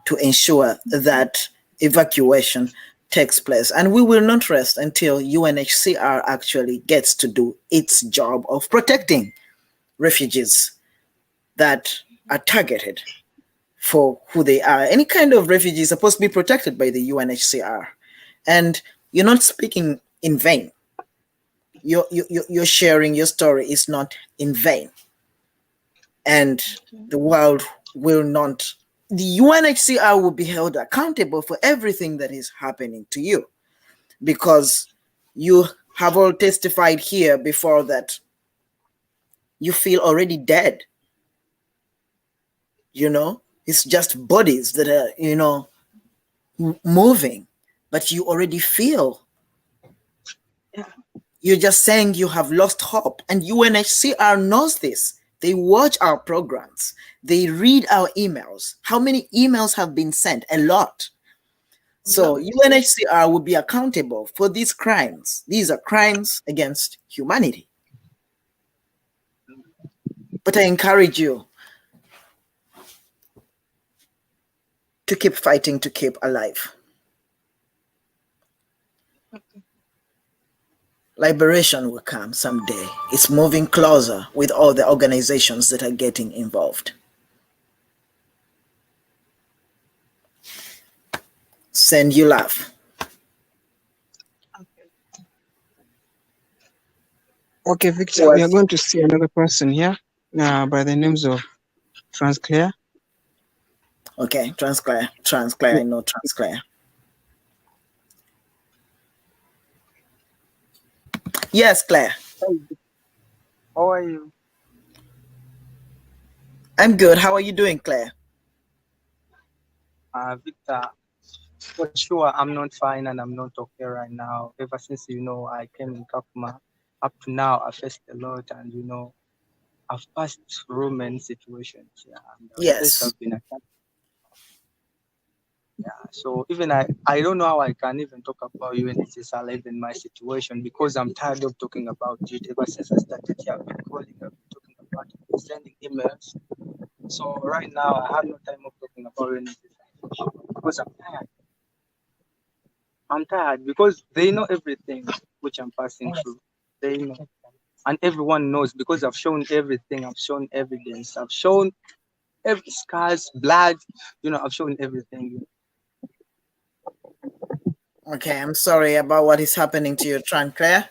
to ensure that evacuation takes place. And we will not rest until UNHCR actually gets to do its job of protecting refugees that are targeted for who they are. Any kind of refugee is supposed to be protected by the UNHCR. And you're not speaking in vain. You're sharing your story is not in vain. And the world will not, the UNHCR will be held accountable for everything that is happening to you, because you have all testified here before that you feel already dead. You know, it's just bodies that are, you know, moving, but you already feel. You're just saying you have lost hope, and UNHCR knows this. They watch our programs. They read our emails. How many emails have been sent? A lot. So UNHCR will be accountable for these crimes. These are crimes against humanity. But I encourage you to keep fighting, to keep alive. Liberation will come someday. It's moving closer with all the organizations that are getting involved. Send you love. Okay, Victor, we are going to see another person here by the names of Transclear. Okay, Transclear. I know Transclear. Yes, Claire. How are you? I'm good. How are you doing, Claire? Victor, for sure, I'm not fine and I'm not okay right now. Ever since, you know, I came in Kakuma, up to now, I faced a lot, and, you know, I've passed through many situations. Yeah, and yes. I've been attacked. Yeah, so even I don't know how I can even talk about UNHCR, even my situation, because I'm tired of talking about it. Ever since I started here, I've been calling, I've been talking about it, sending emails. So right now, I have no time of talking about UNHCR because I'm tired. I'm tired because they know everything which I'm passing through. They know. And everyone knows because I've shown everything. I've shown evidence. I've shown every scars, blood. You know, I've shown everything. Okay, I'm sorry about what is happening to you, Transclear.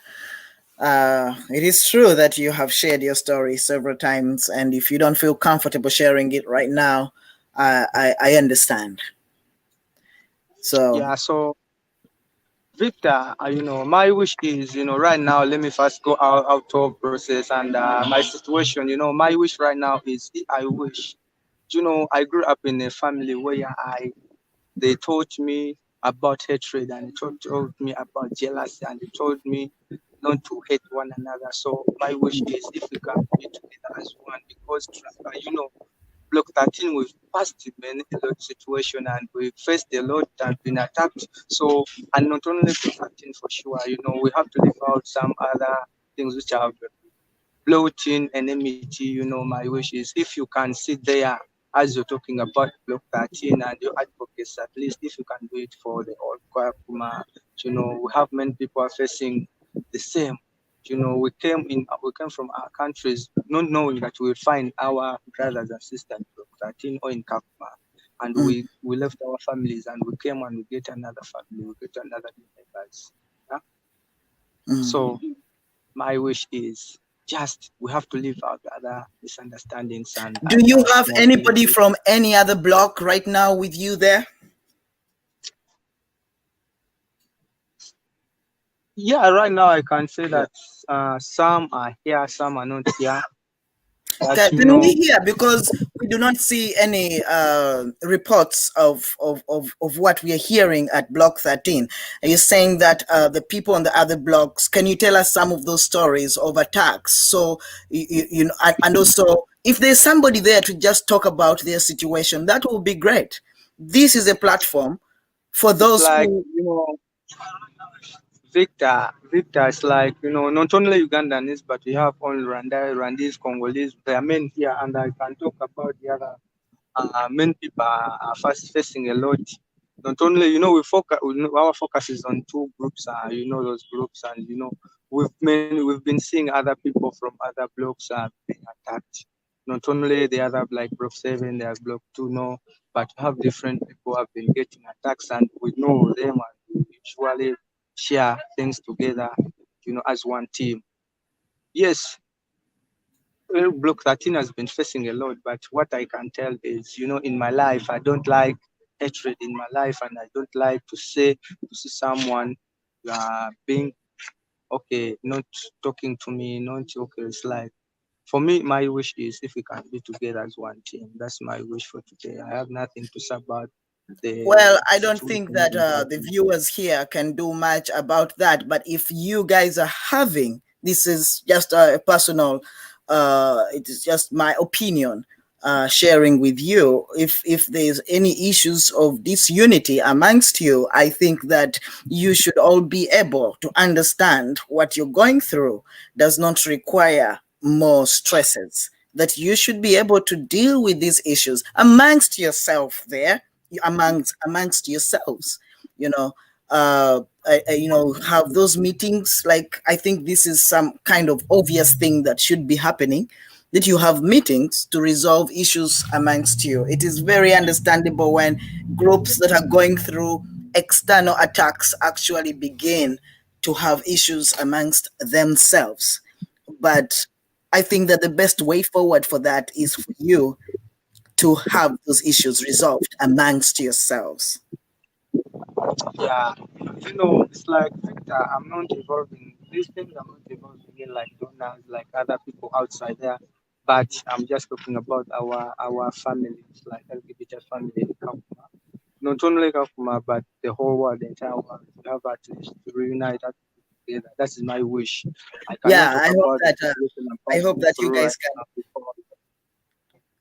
It is true that you have shared your story several times, and if you don't feel comfortable sharing it right now, I understand. So yeah, so Victor, you know, my wish is, you know, right now, let me first go out of process and my situation. You know, my wish right now is I wish, you know, I grew up in a family where they taught me about hatred, and they told me about jealousy, and they told me not to hate one another. So my wish is if we can be together as one, because you know, Block 13 we've passed many a lot situation, and we faced a lot that have been attacked. So, and not only Block 13 for sure, you know, we have to leave out some other things which have brought in enmity. You know, my wish is if you can sit there as you're talking about Block 13 and your advocates, at least if you can do it for the old Kakuma, you know, we have many people are facing the same. we came from our countries not knowing that we will find our brothers and sisters in Block 13 or in Kakuma. And we left our families and we came and we get another family, we get another members. Yeah? So my wish is just we have to leave out the other misunderstandings and do you have small anybody things. from any other block right now with you there? Yeah, right now I can say that some are here, some are not here. Okay, can we hear, because we do not see any reports of what we are hearing at Block 13. Are you saying that the people on the other blocks, can you tell us some of those stories of attacks? So, you know, and also, if there's somebody there to just talk about their situation, that would be great. This is a platform for those like, who... Victor is like, not only Ugandans, but we have all Rwandese, Congolese. There are men here, and I can talk about the other men people are first facing a lot. Not only, we focus, our focus is on two groups, those groups, and, we've been seeing other people from other blocks being attacked. Not only the other, like Block 7, there's Block 2, no, but we have different people who have been getting attacks, and we know them, and we usually share things together, as one team. Yes, Block 13 has been facing a lot, but what I can tell is, in my life, I don't like hatred in my life, and I don't like to see someone being okay, not talking to me, not okay. It's like, for me, my wish is if we can be together as one team. That's my wish for today. I have nothing to say about the. Well, I don't think that the viewers here can do much about that. But if you guys are having, this is just a personal, it is just my opinion, sharing with you. If there's any issues of disunity amongst you, I think that you should all be able to understand what you're going through does not require more stresses. That you should be able to deal with these issues amongst yourself there, amongst yourselves, have those meetings. Like, I think this is some kind of obvious thing that should be happening, that you have meetings to resolve issues amongst you. It is very understandable when groups that are going through external attacks actually begin to have issues amongst themselves. But I think that the best way forward for that is for you to have those issues resolved amongst yourselves. Yeah, it's like, Victor, I'm not involved in these things. I'm not involved in like donors, like other people outside there. But I'm just talking about our families, like LGBT family in Kakuma. Not only Kakuma, but the whole world, the entire world. We have at least to reunite us together. That is my wish. I cannot talk about the situation I hope that you through guys right now.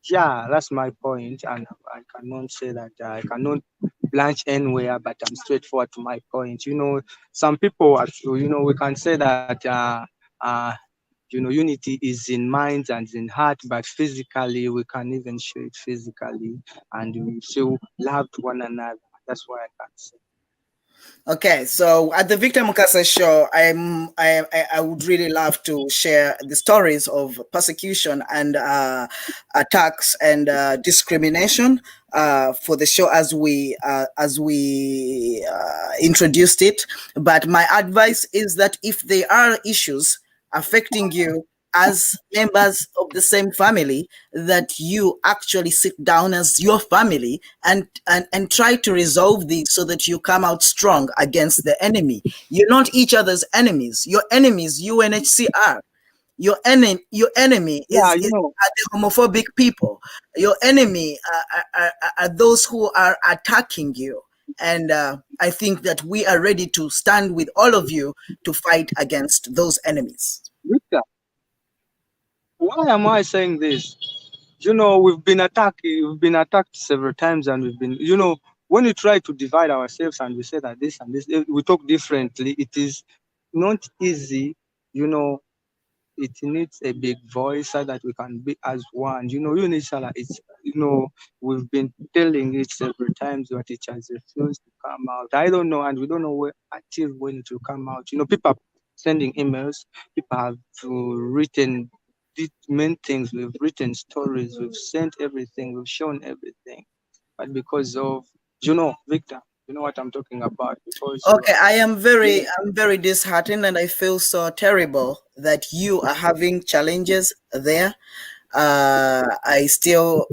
Yeah, that's my point, and I cannot say that I cannot blanch anywhere, but I'm straightforward to my point. Some people, we can say that, unity is in minds and in heart, but physically, we can even show it physically, and we still love one another. That's what I can say. Okay, so at the Victor Mukasa show, I would really love to share the stories of persecution and attacks and discrimination for the show as we introduced it. But my advice is that if there are issues affecting you as members of the same family, that you actually sit down as your family and try to resolve these so that you come out strong against the enemy. You're not each other's enemies. Your enemy is UNHCR. Your enemy are the homophobic people. Your enemy are those who are attacking you. And I think that we are ready to stand with all of you to fight against those enemies. Victor, why am I saying this? We've been attacked. We've been attacked several times, and we've been, when we try to divide ourselves and we say that this and this, we talk differently. It is not easy. It needs a big voice so that we can be as one. Unisala, it's, we've been telling it several times, but it has refused to come out. I don't know, and we don't know until when it will come out. People sending emails. People have written the main things. We've written stories. We've sent everything. We've shown everything. But because of, Victor, you know what I'm talking about. Because you Okay, are, I'm very disheartened, and I feel so terrible that you are having challenges there. I still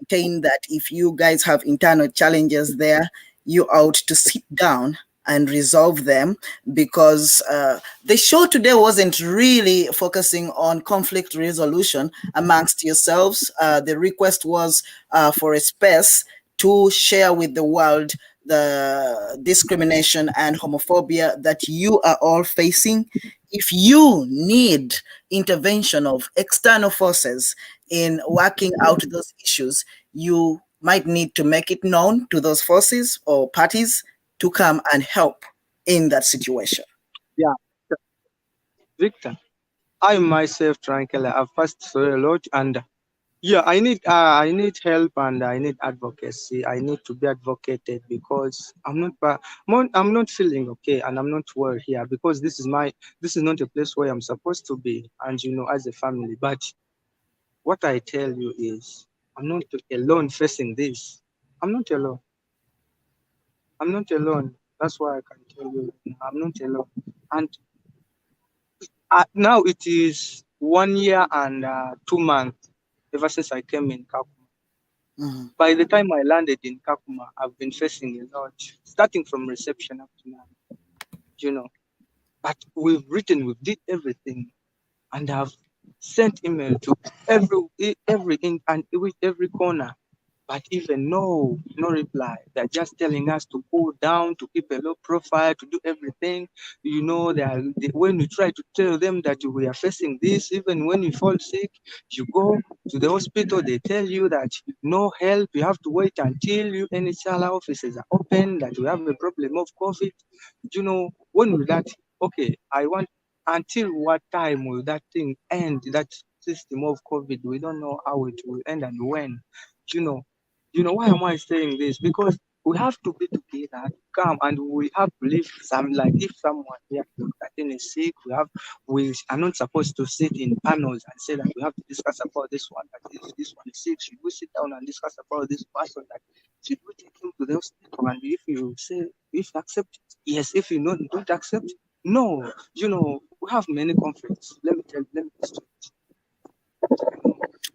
maintain that if you guys have internal challenges there, you ought to sit down and resolve them, because the show today wasn't really focusing on conflict resolution amongst yourselves. The request was for a space to share with the world the discrimination and homophobia that you are all facing. If you need intervention of external forces in working out those issues, you might need to make it known to those forces or parties to come and help in that situation. yeah, Victor. I myself, Tranquilla, I've passed through a lot, and yeah, I need help and I need advocacy. I need to be advocated because I'm not feeling okay and I'm not well here because this is not a place where I'm supposed to be, and as a family. But what I tell you is I'm not alone facing this. I'm not alone. I'm not alone. That's why I can tell you I'm not alone. And now it is 1 year and 2 months ever since I came in Kakuma. Mm-hmm. By the time I landed in Kakuma, I've been facing a lot, starting from reception up to now. But we've did everything, and I've sent email to every in and with every corner. But even no reply. They're just telling us to go down, to keep a low profile, to do everything. When we try to tell them that we are facing this, even when you fall sick, you go to the hospital, they tell you that no help, you have to wait until NHR offices are open, that we have a problem of COVID. When will that, okay, I want, until what time will that thing end, that system of COVID? We don't know how it will end and when. You know, why am I saying this? Because we have to be together, come, and we have to live some, like if someone here is sick, we are not supposed to sit in panels and say that we have to discuss about this one, that this one is sick. Should we sit down and discuss about this person? That should we take him to the hospital? And if you say, if you accept it, yes. If you don't accept, no. We have many conflicts. Let me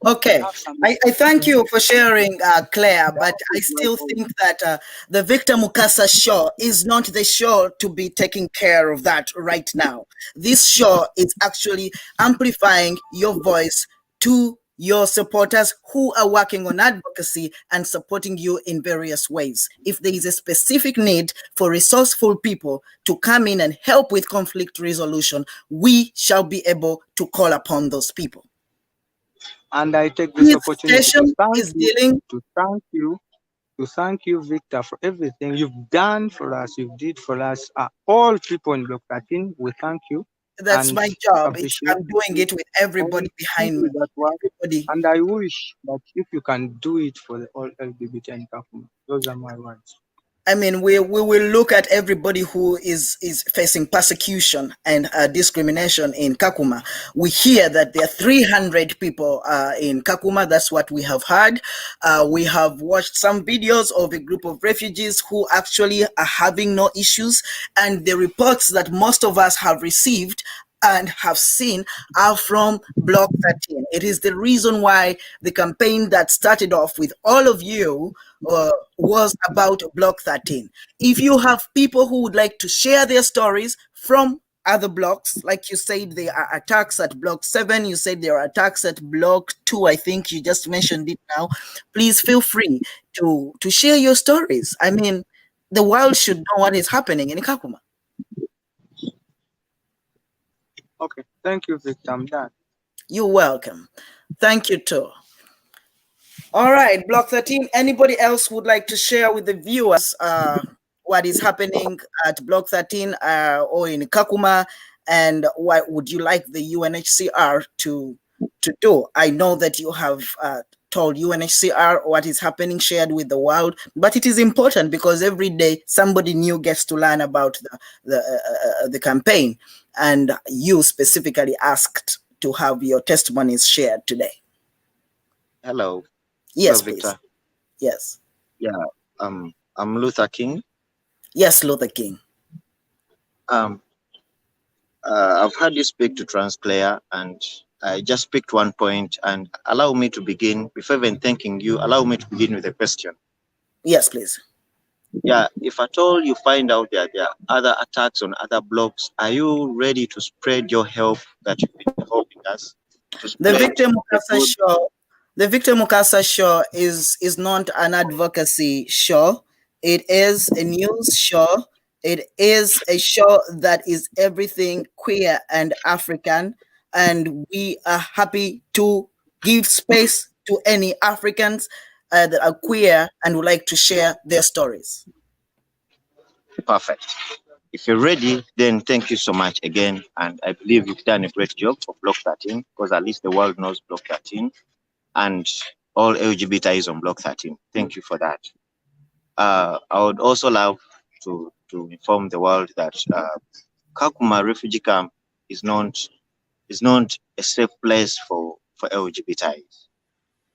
Okay, I thank you for sharing, Claire, but I still think that the Victor Mukasa show is not the show to be taking care of that right now. This show is actually amplifying your voice to your supporters who are working on advocacy and supporting you in various ways. If there is a specific need for resourceful people to come in and help with conflict resolution, we shall be able to call upon those people. And I take this opportunity to thank you, Victor, for everything you've done for us, you've did for us. All people in Block 13, we thank you. That's my job. I'm doing it with everybody behind me. Everybody. And I wish that if you can do it for the all LGBT and Kakuma. Those are my words. I mean, we will look at everybody who is facing persecution and discrimination in Kakuma. We hear that there are 300 people in Kakuma. That's what we have heard. We have watched some videos of a group of refugees who actually are having no issues. And the reports that most of us have received and have seen are from Block 13. It is the reason why the campaign that started off with all of you was about Block 13. If you have people who would like to share their stories from other blocks, like you said, there are attacks at Block 7, you said there are attacks at Block 2, I think you just mentioned it now, please feel free to share your stories. I mean, the world should know what is happening in Kakuma. Okay, thank you, Victor. I'm done. You're welcome. Thank you too. All right, Block 13. Anybody else would like to share with the viewers what is happening at Block 13 or in Kakuma, and what would you like the UNHCR to do? I know that you have told UNHCR what is happening, shared with the world. But it is important because every day somebody new gets to learn about the campaign, and you specifically asked to have your testimonies shared today. Hello. Yes, Hello, Victor. please. Yes. Yeah, I'm Luther King. Yes, Luther King. I've heard you speak to Transclear, and I just picked one point, and allow me to begin, before even thanking you, allow me to begin with a question. Yes, please. Yeah, if at all you find out that there are other attacks on other blogs, are you ready to spread your help that you've been helping us to spread The Victor Mukasa show is not an advocacy show. It is a news show. It is a show that is everything queer and African, and we are happy to give space to any Africans that are queer and would like to share their stories. Perfect. If you're ready, then thank you so much again. And I believe you've done a great job for Block 13, because at least the world knows Block 13 and all LGBTIs on Block 13. Thank you for that. I would also love to inform the world that Kakuma refugee camp is not a safe place for LGBTIs.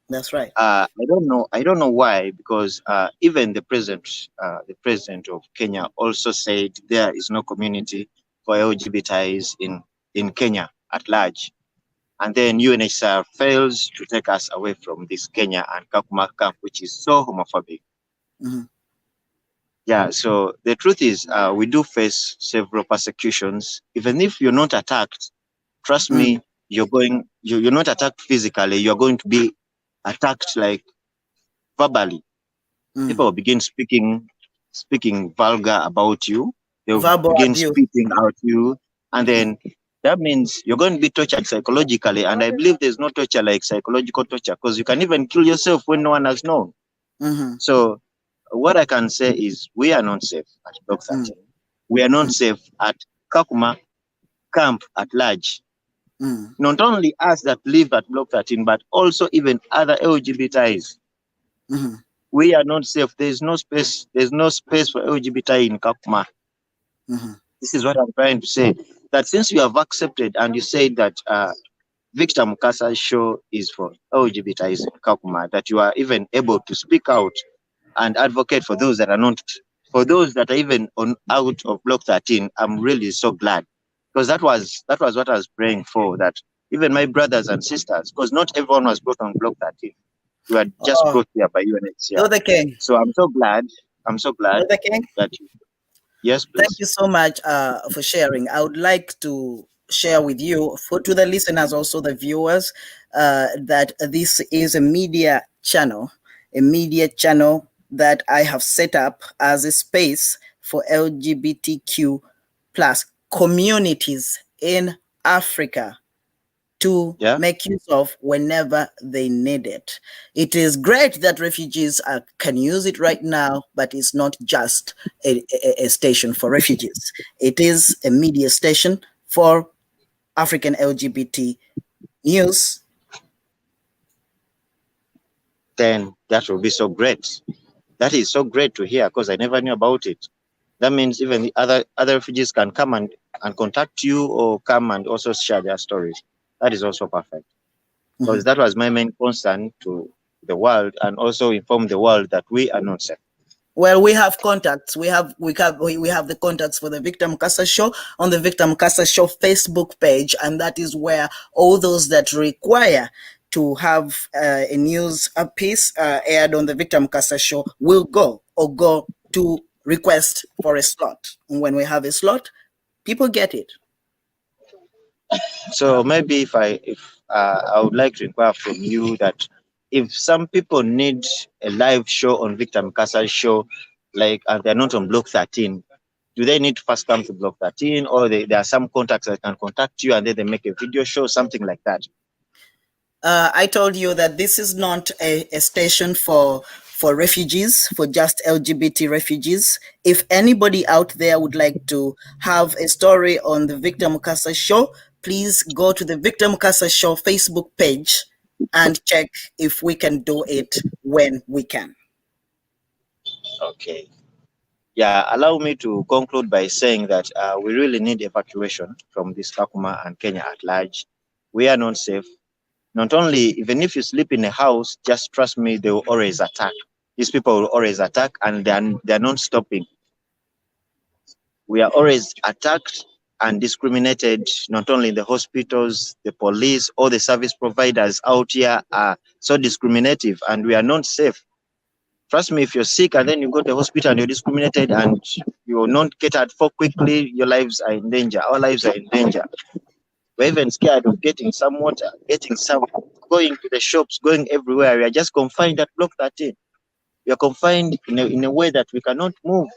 That's right. I don't know why, because even the president of Kenya also said there is no community for LGBTIs in Kenya at large, and then UNHCR fails to take us away from this Kenya and Kakuma camp, which is so homophobic. Mm-hmm. Yeah, so the truth is, we do face several persecutions. Even if you're not attacked, trust me, you're not attacked physically. You're going to be attacked like verbally. People will begin speaking vulgar about you. They'll begin spitting out you, and then that means you're going to be tortured psychologically. And I believe there's no torture like psychological torture, because you can even kill yourself when no one has known. Mm-hmm. So what I can say is we are not safe at Block 13. We are not safe at Kakuma camp at large. Not only us that live at Block 13, but also even other LGBTIs. We are not safe. There's no space. There's no space for LGBT in Kakuma. This is what I'm trying to say. That since you have accepted and you said that Victor Mukasa's show is for LGBTIs in Kakuma, that you are even able to speak out and advocate for those that are not, for those that are even out of Block 13. I'm really so glad, because that was what I was praying for. That even my brothers and sisters, because not everyone was brought on Block 13. We were just brought here by UNHCR. So I'm so glad. That you. Yes, please. Thank you so much for sharing. I would like to share with you, to the listeners, also the viewers, that this is a media channel that I have set up as a space for LGBTQ plus communities in Africa to make use of whenever they need it. It is great that refugees can use it right now, but it's not just a station for refugees. It is a media station for African LGBT news. Then that will be so great. That is so great to hear, because I never knew about it. That means even the other refugees can come and contact you, or come and also share their stories. That is also perfect, because that was my main concern to the world, and also inform the world that we are not safe. Well, we have contacts. We have the contacts for the Victor Mukasa show on the Victor Mukasa show Facebook page, and that is where all those that require to have a news piece aired on the Victor Mukasa show will go to request for a slot. And when we have a slot, people get it. So maybe if I would like to inquire from you that if some people need a live show on Victor Mukasa's show, like, and they're not on Block 13, do they need to first come to Block 13, or there are some contacts that can contact you and then they make a video show, something like that? I told you that this is not a station for refugees, for just LGBT refugees. If anybody out there would like to have a story on the Victor Mukasa show, please go to the Victor Mukasa show Facebook page and check if we can do it when we can. Okay. Yeah, allow me to conclude by saying that we really need evacuation from this Kakuma and Kenya at large. We are not safe. Not only, even if you sleep in a house, just trust me, they will always attack. These people will always attack, and they're not stopping. We are always attacked and discriminated, not only in the hospitals, the police, all the service providers out here are so discriminative, and we are not safe. Trust me, if you're sick and then you go to the hospital and you're discriminated and you're not catered for quickly, your lives are in danger. Our lives are in danger. We're even scared of getting some water, going to the shops, going everywhere. We are just confined at Block 13. We are confined in a way that we cannot move.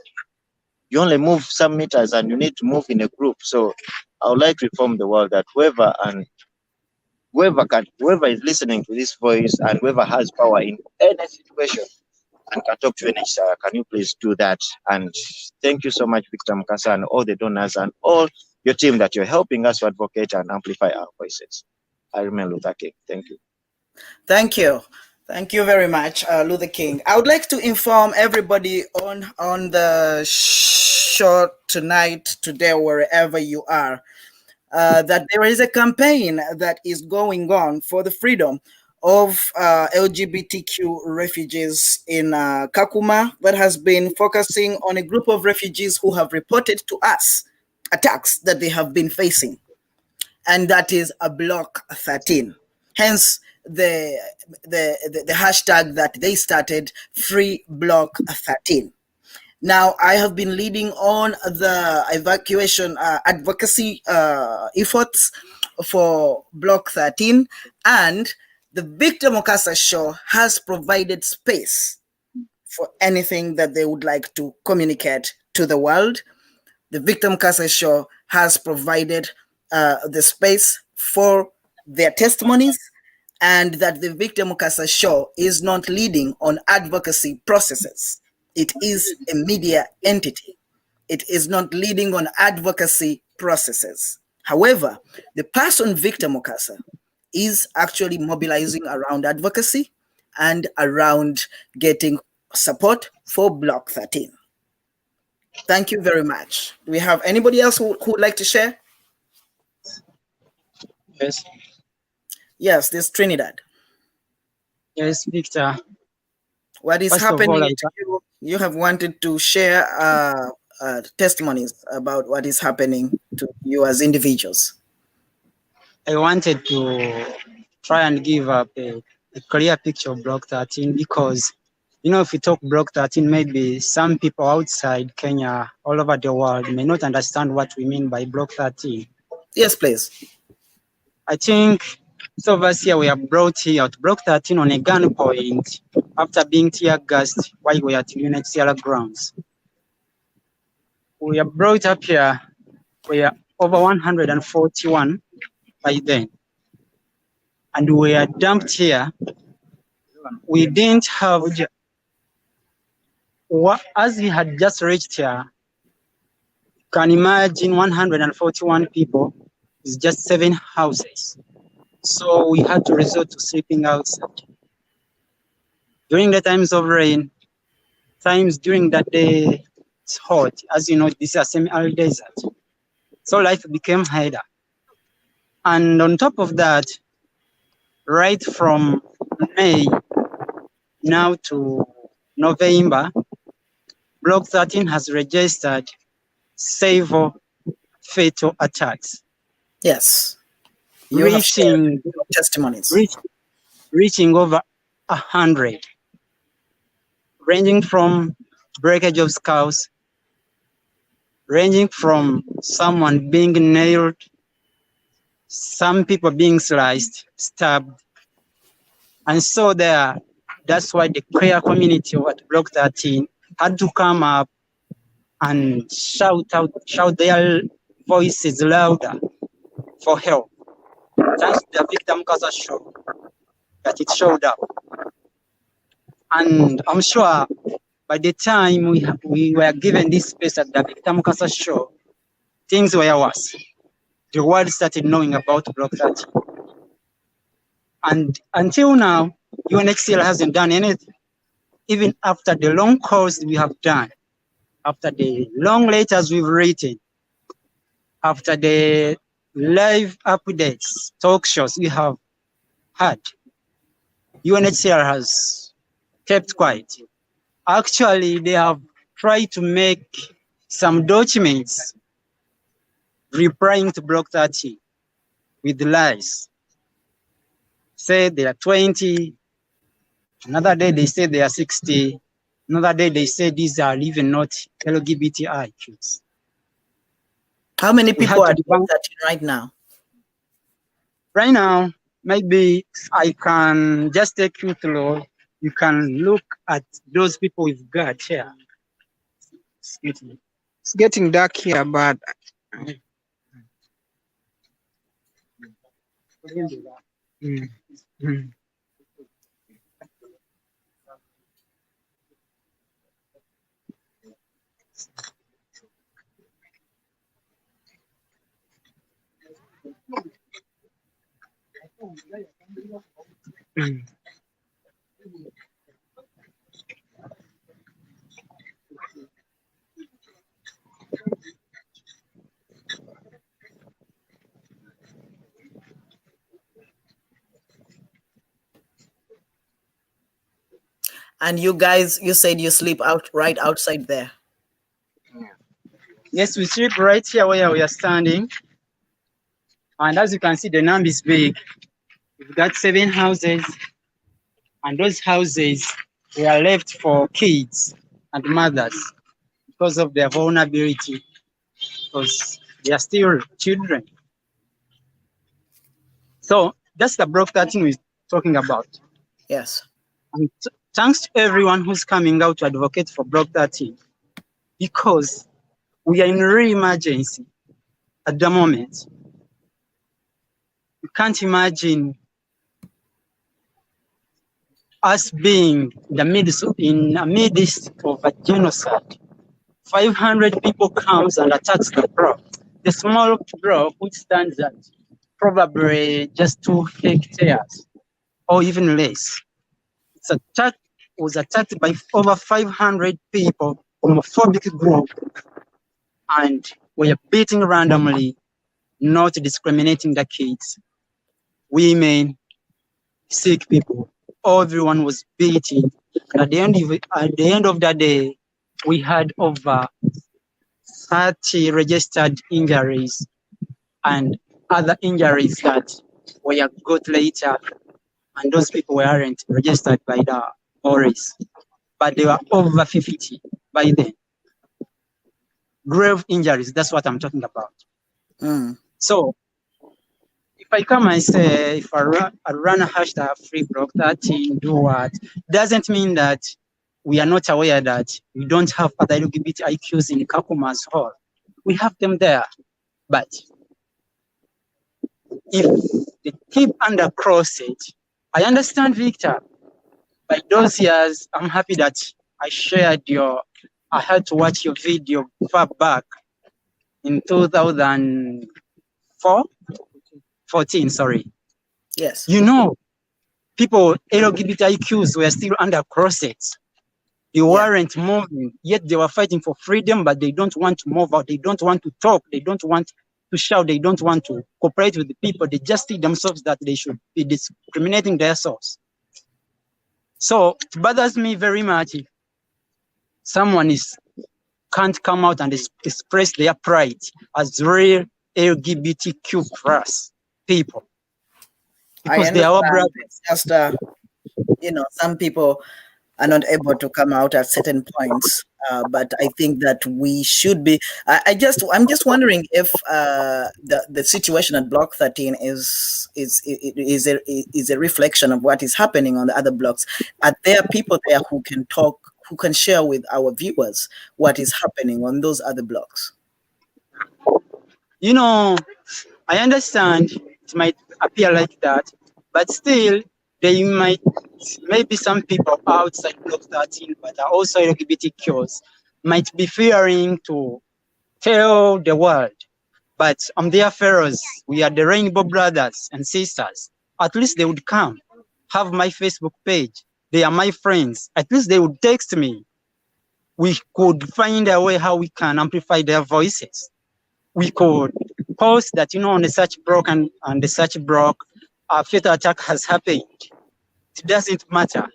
You only move some meters and you need to move in a group. So I would like to inform the world that whoever is listening to this voice and whoever has power in any situation and can talk to NHR, can you please do that? And thank you so much, Victor Mukasa, and all the donors and all your team that you're helping us to advocate and amplify our voices. I remain Luther King. Thank you. Thank you. Thank you very much, Luther King. I would like to inform everybody on the show tonight, today, wherever you are, that there is a campaign that is going on for the freedom of LGBTQ refugees in Kakuma that has been focusing on a group of refugees who have reported to us attacks that they have been facing, and that is a Block 13. Hence the hashtag that they started, Free Block 13. Now, I have been leading on the evacuation advocacy efforts for Block 13, and the Victor Mukasa Show has provided space for anything that they would like to communicate to the world. The Victor Mukasa Show has provided the space for their testimonies, and that the Victor Mukasa Show is not leading on advocacy processes. It is a media entity. It is not leading on advocacy processes. However, the person Victor Mukasa is actually mobilizing around advocacy and around getting support for Block 13. Thank you very much. Do we have anybody else who would like to share? Yes. Yes, this Trinidad. Yes, Victor. What is First of happening all, to you? You have wanted to share testimonies about what is happening to you as individuals. I wanted to try and give up a clear picture of Block 13 because, you know, if we talk Block 13, maybe some people outside Kenya, all over the world, may not understand what we mean by Block 13. Yes, please. I think some of us here we are brought here to Block 13 on a gunpoint after being tear gassed while we are at UNHCR grounds. We are brought up here, we are over 141 by then. And we are dumped here. We didn't have, as we had just reached here, you can imagine 141 people is just 7 houses. So we had to resort to sleeping outside. During the times of rain, times during that day, it's hot. As you know, this is a semi-arid desert. So life became harder. And on top of that, right from May now to November, Block 13 has registered several fatal attacks. Yes. You have shared testimonies. Reaching over 100, ranging from breakage of skulls, ranging from someone being nailed, some people being sliced, stabbed. And so that's why the queer community at Block 13 had to come up and shout their voices louder for help. Thanks to the Victor Mukasa Show that it showed up. And I'm sure by the time we were given this space at the Victor Mukasa Show, things were worse. The world started knowing about Block 13. And until now, UNHCR hasn't done anything. Even after the long calls we have done, after the long letters we've written, after the live updates, talk shows we have had, UNHCR has kept quiet. Actually, they have tried to make some documents replying to Block 30 with lies. Say there are 20, another day they say there are 60, another day they say these are even not LGBTI kids. How many people are Block 30 right now? Right now, maybe I can just take you through. You can look at those people we've got here. Excuse me. It's getting dark here, but And you guys, you said you sleep out right outside there. Yes, we sleep right here where we are standing. And as you can see, the number is big. We've got 7 houses. And those houses were left for kids and mothers because of their vulnerability, because they are still children. So that's the Block 13 we're talking about. Yes. And thanks to everyone who's coming out to advocate for Block 13, because we are in real emergency at the moment. You can't imagine us being in the midst of a genocide. 500 people comes and attacks the block. The small block, which stands at probably just 2 hectares or even less. Was attacked by over 500 people, homophobic group, and we are beating randomly, not discriminating the kids, women, sick people. Everyone was beaten. And at the end of the day, we had over 30 registered injuries and other injuries that were got later, and those people weren't registered by the police, but they were over 50 by then. Grave injuries, that's what I'm talking about. So if I come and say, if I run a hashtag free Block 13, do what, doesn't mean that we are not aware that we don't have other LGBTIQs in Kakuma's hall. We have them there, but if they keep under crosset, I understand, Victor. By those years, I'm happy that I had to watch your video far back in 2014, sorry. Yes. You know, people, LGBTIQs were still under corsets. They weren't moving, yet they were fighting for freedom, but they don't want to move out. They don't want to talk. They don't want to shout. They don't want to cooperate with the people. They just see themselves that they should be discriminating themselves. So it bothers me very much if someone can't come out and express their pride as real LGBTQ plus people. Because they are our brothers. It's just, some people are not able to come out at certain points. But I think that we should be. I'm just wondering if the situation at Block 13 is a reflection of what is happening on the other blocks. Are there people there who can talk, who can share with our viewers what is happening on those other blocks? You know, I understand it might appear like that, but still, maybe some people outside Block 13, but are also LGBTQs, might be fearing to tell the world. But I'm their fellows. We are the Rainbow Brothers and Sisters. At least they would come, have my Facebook page. They are my friends. At least they would text me. We could find a way how we can amplify their voices. We could post that, on the search block and the search block, a fatal attack has happened. It doesn't matter.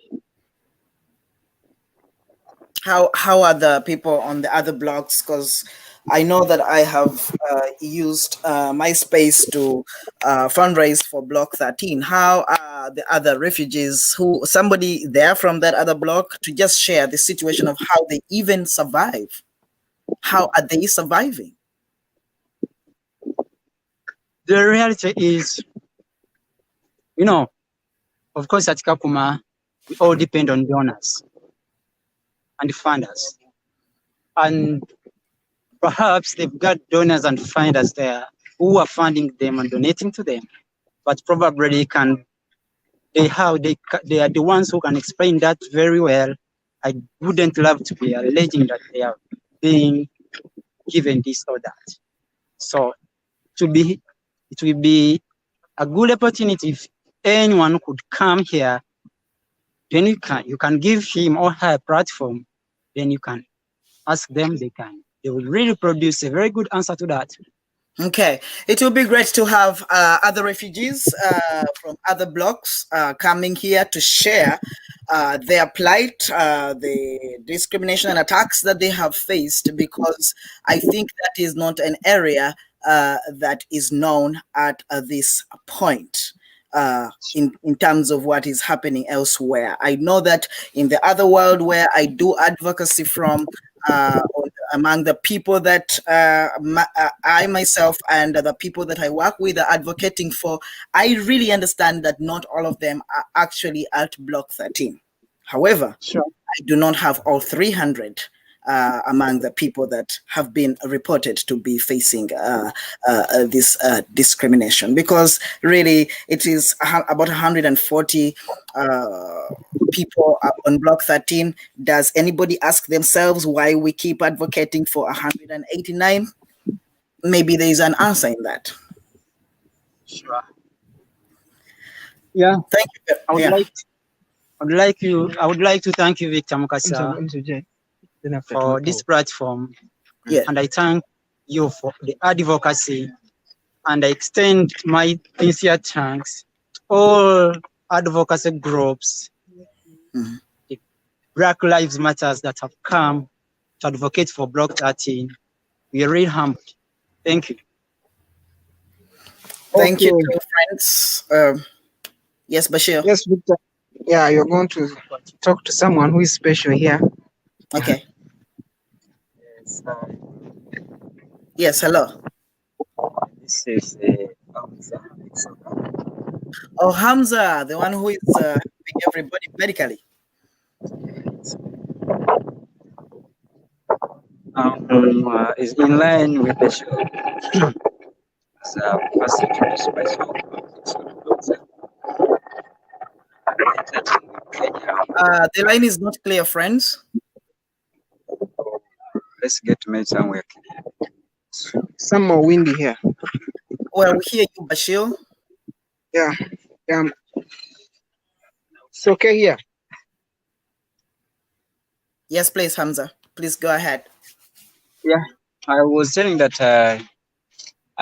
How are the people on the other blogs? Because I know that I have used MySpace to fundraise for Block 13. How are the other refugees, somebody there from that other block, to just share the situation of how they even survive? How are they surviving? The reality is, of course, at Kakuma, we all depend on donors and funders. And perhaps they've got donors and funders there who are funding them and donating to them. But probably they are the ones who can explain that very well. I wouldn't love to be alleging that they are being given this or that. So it will be a good opportunity if anyone could come here. Then you can give him or her a platform. Then you can ask them. They will really produce a very good answer to that. Okay, it will be great to have other refugees from other blocks coming here to share their plight, the discrimination and attacks that they have faced, because I think that is not an area that is known at this point. In terms of what is happening elsewhere. I know that in the other world where I do advocacy from, among the people that I myself and the people that I work with are advocating for, I really understand that not all of them are actually at Block 13. However, sure, I do not have all 300 among the people that have been reported to be facing this discrimination, because really it is about 140 people on Block 13. Does anybody ask themselves why we keep advocating for 189? Maybe there is an answer in that. Sure. Yeah. Thank you. I would like to thank you, Victor Mukasa, for this platform. Yeah. And I thank you for the advocacy, and I extend my sincere thanks to all advocacy groups, the Black Lives Matters that have come to advocate for Block 13. We are really humbled. Thank you. Thank you, friends. Yes, Bashir. Yes, Victor. Yeah, you're going to talk to someone who is special here. Okay. Yes, hello. This is Hamza. Oh, Hamza, the one who is helping everybody medically. Is in line with the show. So, first introduce myself. The line is not clear, friends. Let's get made somewhere clear. Some more windy here. Well, we hear you, Bashir. Yeah. It's okay here. Yes, please, Hamza. Please go ahead. Yeah, I was telling that I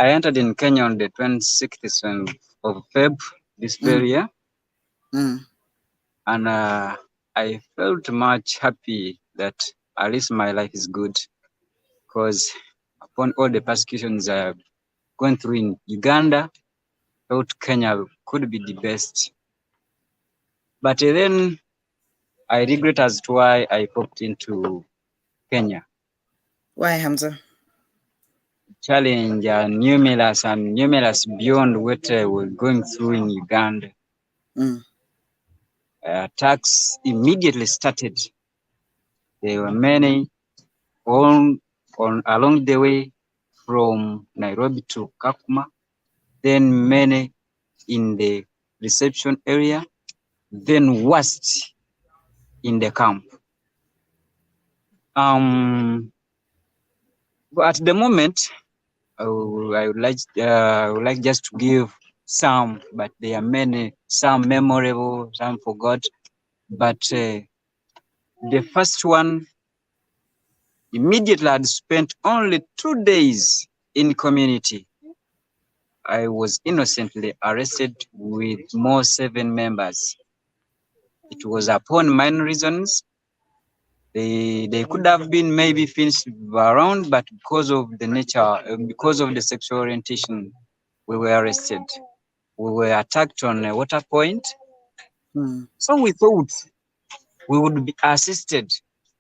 entered in Kenya on the 26th of Feb this very year. And I felt much happy that at least my life is good, because upon all the persecutions I have gone through in Uganda, I thought Kenya could be the best. But then I regret as to why I popped into Kenya. Why, Hamza? Challenge numerous beyond what we're going through in Uganda. Attacks immediately started. There were many along the way from Nairobi to Kakuma, then many in the reception area, then worst in the camp. But at the moment, I would like just to give some, but there are many, some memorable, some forgot. But the first one, immediately I had spent only 2 days in community. I was innocently arrested with more 7 members. It was upon minor reasons. They could have been maybe finished around, but because of the nature, because of the sexual orientation, we were arrested. We were attacked on a water point. So we thought we would be assisted.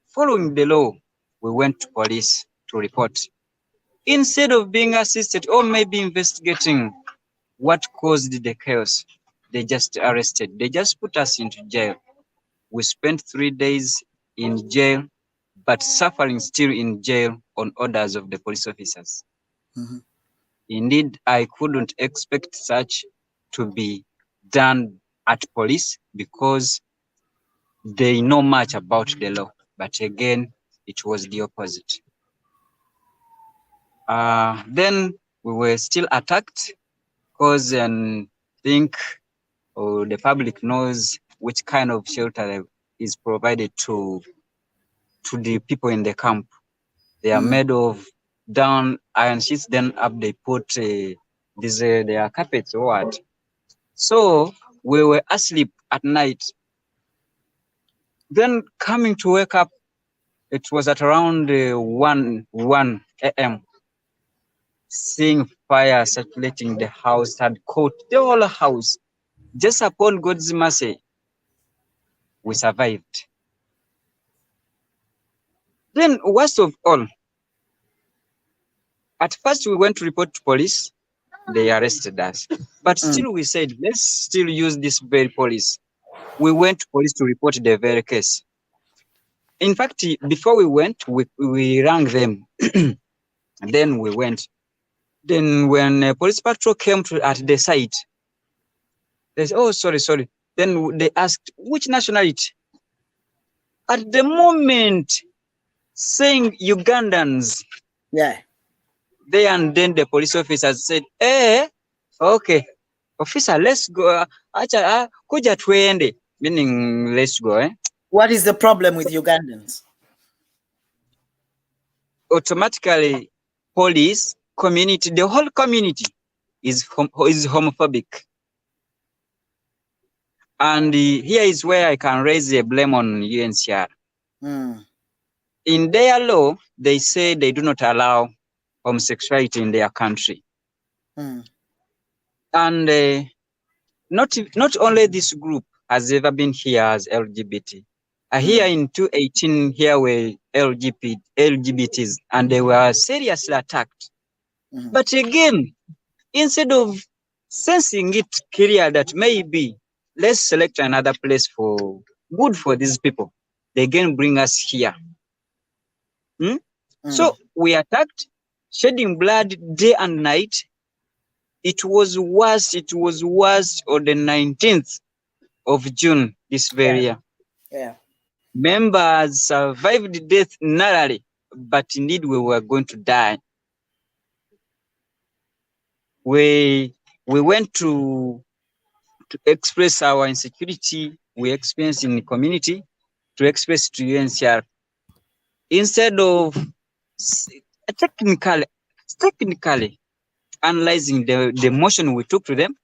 Following the law, we went to police to report. Instead of being assisted or maybe investigating what caused the chaos, they just arrested. They just put us into jail. We spent 3 days in jail, but suffering still in jail on orders of the police officers. Indeed, I couldn't expect such to be done at police because they know much about the law. But again, it was the opposite. Then we were still attacked because I think the public knows which kind of shelter is provided to the people in the camp. They are made of down iron sheets, then up they put their carpets or what. So we were asleep at night. Then coming to wake up, it was at around 1 a.m. Seeing fire circulating the house had caught the whole house. Just upon God's mercy, we survived. Then, worst of all, at first we went to report to police. They arrested us. But still we said, let's still use this very police. We went to police to report the very case. In fact, before we went, we rang them. And then we went. Then when a police patrol came at the site, they said, oh, sorry. Then they asked, which nationality? At the moment, saying Ugandans. Yeah. And then the police officers said, okay, officer, let's go. Kuja tuende, meaning let's go. What is the problem with Ugandans? Automatically, police, community, the whole community is homophobic. And here is where I can raise a blame on UNCR. In their law, they say they do not allow homosexuality in their country. And not only this group has ever been here as LGBT. Here in 2018, here were LGBTs, and they were seriously attacked. But again, instead of sensing it clear that maybe let's select another place for good for these people, they again bring us here. So we attacked, shedding blood day and night. It was worse on the 19th of June this very year. Yeah. Members survived death narrowly, but indeed we were going to die. We went to express our insecurity we experienced in the community, to express to UNCR. Instead of technically analyzing the motion we took to them,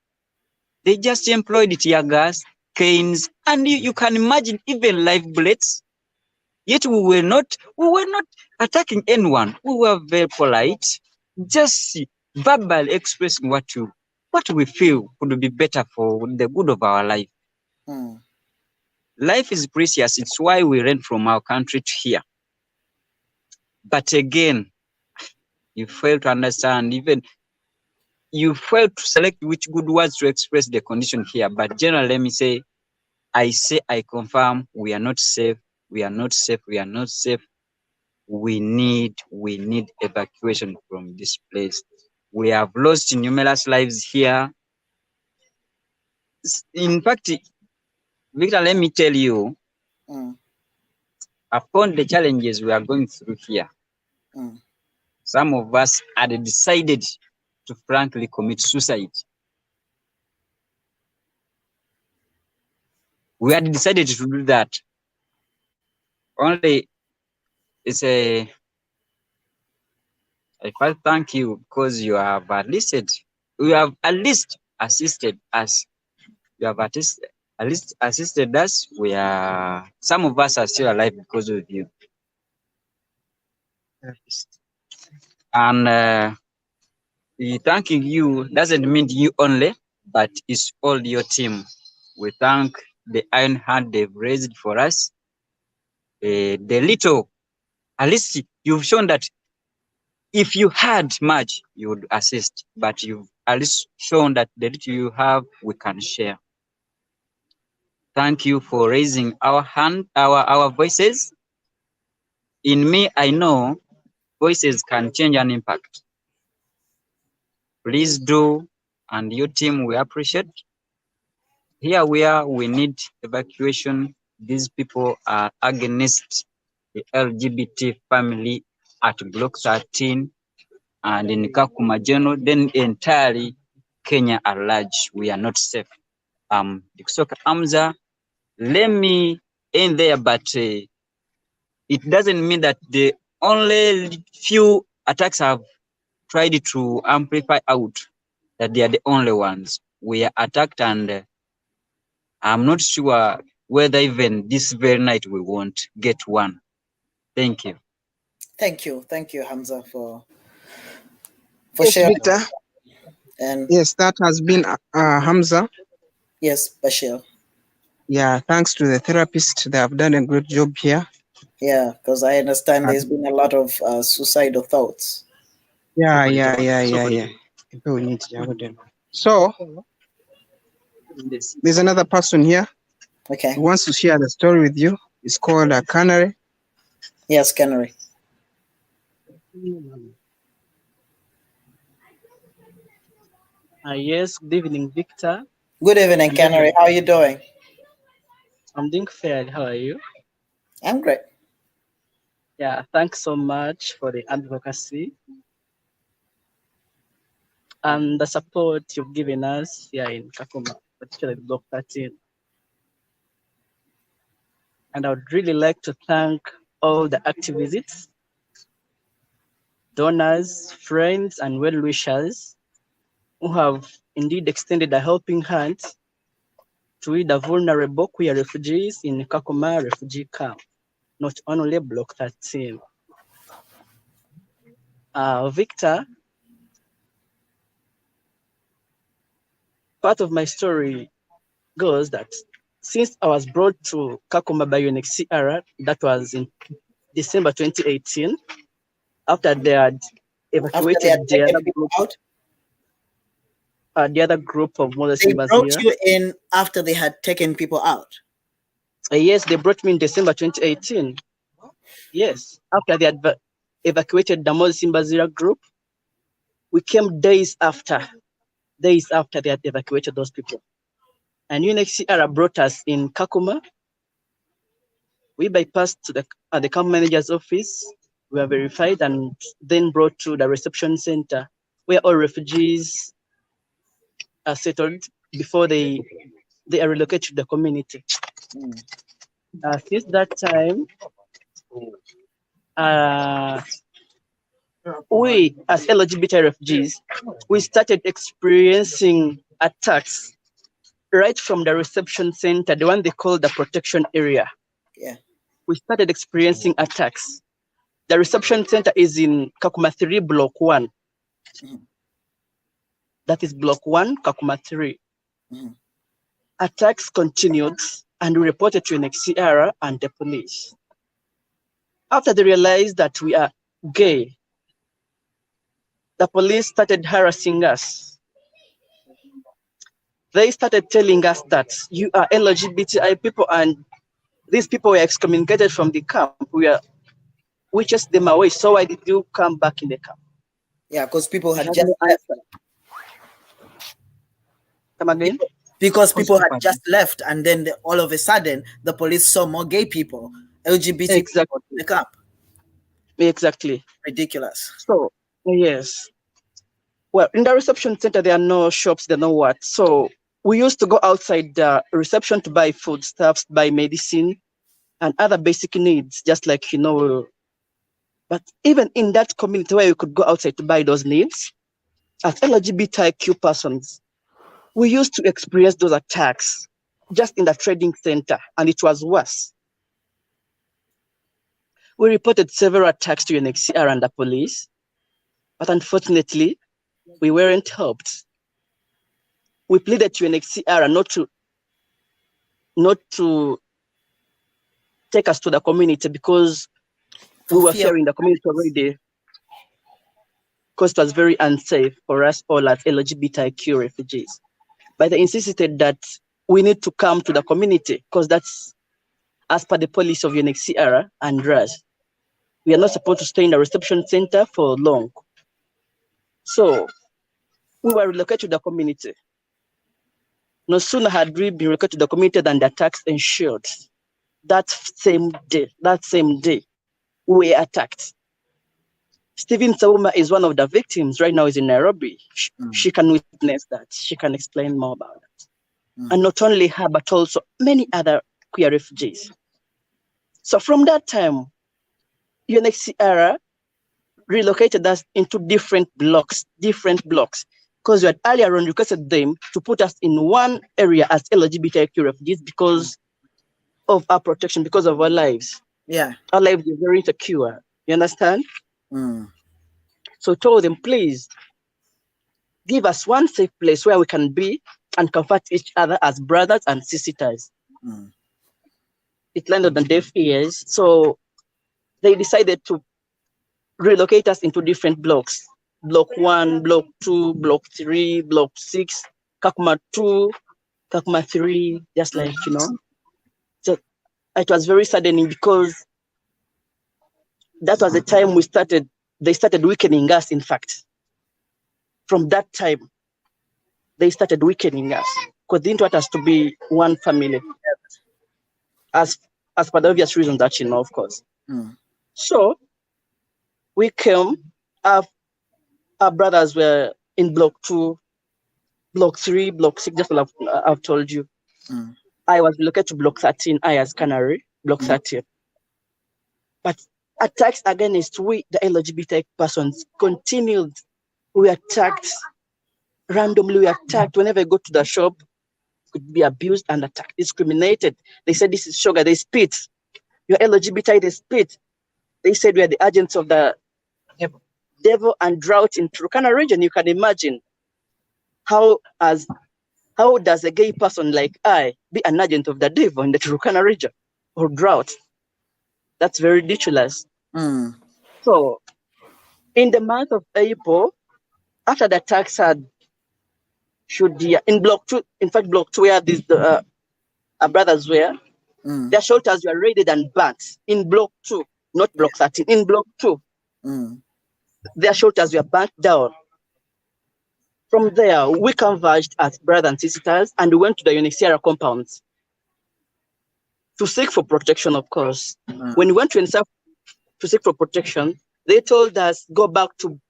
they just employed tear gas, canes, and you can imagine even live bullets. Yet we were not attacking anyone. We were very polite, just verbally expressing what we feel could be better for the good of our life. Life is precious. It's why we ran from our country to here. But again, you fail to understand, even you fail to select which good words to express the condition here. But generally, let me say, I confirm we are not safe. We are not safe. We are not safe. We need evacuation from this place. We have lost numerous lives here. In fact, Victor, let me tell you, upon the challenges we are going through here, some of us had decided to frankly commit suicide. We had decided to do that. Only it's a I first thank you because you have at least assisted us. You have at least assisted us. Some of us are still alive because of you. And thanking you doesn't mean you only, but it's all your team. We thank the iron hand they've raised for us. The little, at least you've shown that if you had much, you would assist, but you've at least shown that the little you have, we can share. Thank you for raising our hand, our voices. In me, I know voices can change an impact. Please do, and your team, we appreciate. Here we are, we need evacuation. These people are against the LGBT family at Block 13 and in Kakuma General, then entirely Kenya at large. We are not safe. Dikusoka Amza, let me end there, but it doesn't mean that the only few attacks have tried to amplify out, that they are the only ones. We are attacked, and I'm not sure whether even this very night we won't get one. Thank you. Thank you, Hamza, for Yes, sharing. Victor. And yes, that has been Hamza. Yes, Bashir. Yeah, thanks to the therapist, they have done a great job here. Yeah, because I understand there's been a lot of suicidal thoughts. Yeah. So there's another person here. Okay. Who wants to share the story with you. It's called a Canary. Yes, Canary. Yes, good evening, Victor. Good evening, Canary. How are you doing? I'm doing fair. How are you? I'm great. Yeah, thanks so much for the advocacy and the support you've given us here in Kakuma, particularly Block 13. And I would really like to thank all the activists, donors, friends, and well-wishers who have indeed extended a helping hand to the vulnerable queer refugees in Kakuma refugee camp, not only Block 13. Victor, part of my story goes that since I was brought to Kakuma by UNHCR, that was in December 2018, after they had evacuated the other group of Moses They Simbas brought here. you in after they had taken people out? Yes, they brought me in December 2018. Yes, after they had evacuated the Moses Simbazira group, we came days after they had evacuated those people. And UNHCR brought us in Kakuma. We bypassed to the camp manager's office. We were verified and then brought to the reception center where all refugees are settled before they are relocated to the community. Since that time, we as LGBT refugees, we started experiencing attacks right from the reception center, the one they call the protection area. Yeah. We started experiencing attacks. The reception center is in Kakuma 3, Block 1. That is Block 1, Kakuma 3. Attacks continued, and we reported to UNHCR and the police. After they realized that we are gay, the police started harassing us. They started telling us that you are LGBTI people and these people were excommunicated from the camp. We chased them away. So why did you come back in the camp? Yeah, because people had just left. Come again? Because people had just left, and then all of a sudden, the police saw more gay people, LGBT people in the camp. Exactly. Ridiculous. So, yes. Well, in the reception center, there are no shops, there are no what. So we used to go outside the reception to buy foodstuffs, buy medicine, and other basic needs, just like, but even in that community where we could go outside to buy those needs, as LGBTIQ persons, we used to experience those attacks just in the trading center, and it was worse. We reported several attacks to UNHCR and the police, but unfortunately, we weren't helped. We pleaded to UNHCR not to take us to the community because we were fearing the community already, because it was very unsafe for us all as LGBTIQ refugees. But they insisted that we need to come to the community because that's as per the policy of UNHCR and RAS. We are not supposed to stay in the reception center for long. So we were relocated to the community. No sooner had we been relocated to the community than the attacks ensued. That same day, we were attacked. Stephen Sauma is one of the victims. Right now is in Nairobi. She can witness that. She can explain more about that. And not only her, but also many other queer refugees. So from that time, UNHCR relocated us into different blocks, because we had earlier on requested them to put us in one area as LGBTIQ refugees because of our protection, because of our lives. Yeah. Our lives are very insecure. You understand? So told them, please give us one safe place where we can be and comfort each other as brothers and sisters. It landed on deaf ears. So they decided to relocate us into different blocks. Block 1, Block 2, Block 3, Block 6, Kakuma 2, Kakuma 3, just like, So it was very saddening because that was the time they started weakening us, in fact. From that time, they started weakening us because they didn't want us to be one family, as per the obvious reasons that of course. So we came, our brothers were in Block 2, Block 3, Block 6, just like I've told you. I was relocated to Block 13, I as Canary, Block 13. But attacks against we, the LGBT persons, continued. We attacked randomly. We attacked whenever I go to the shop, could be abused and attacked, discriminated. They said this is sugar. They spit. You're LGBT. They spit. They said we are the agents of the devil and drought in Turkana region. You can imagine how does a gay person like I be an agent of the devil in the Turkana region or drought? That's very ridiculous. So in the month of April, after the attacks had in Block 2, in fact, Block 2 where these our brothers were, their shelters were raided and burnt in Block 2, not Block 13, in Block 2. Their shelters were burnt down. From there, we converged as brothers and sisters and we went to the UNHCR compounds to seek for protection, of course. When we went to UNHCR to seek for protection, they told us, go back to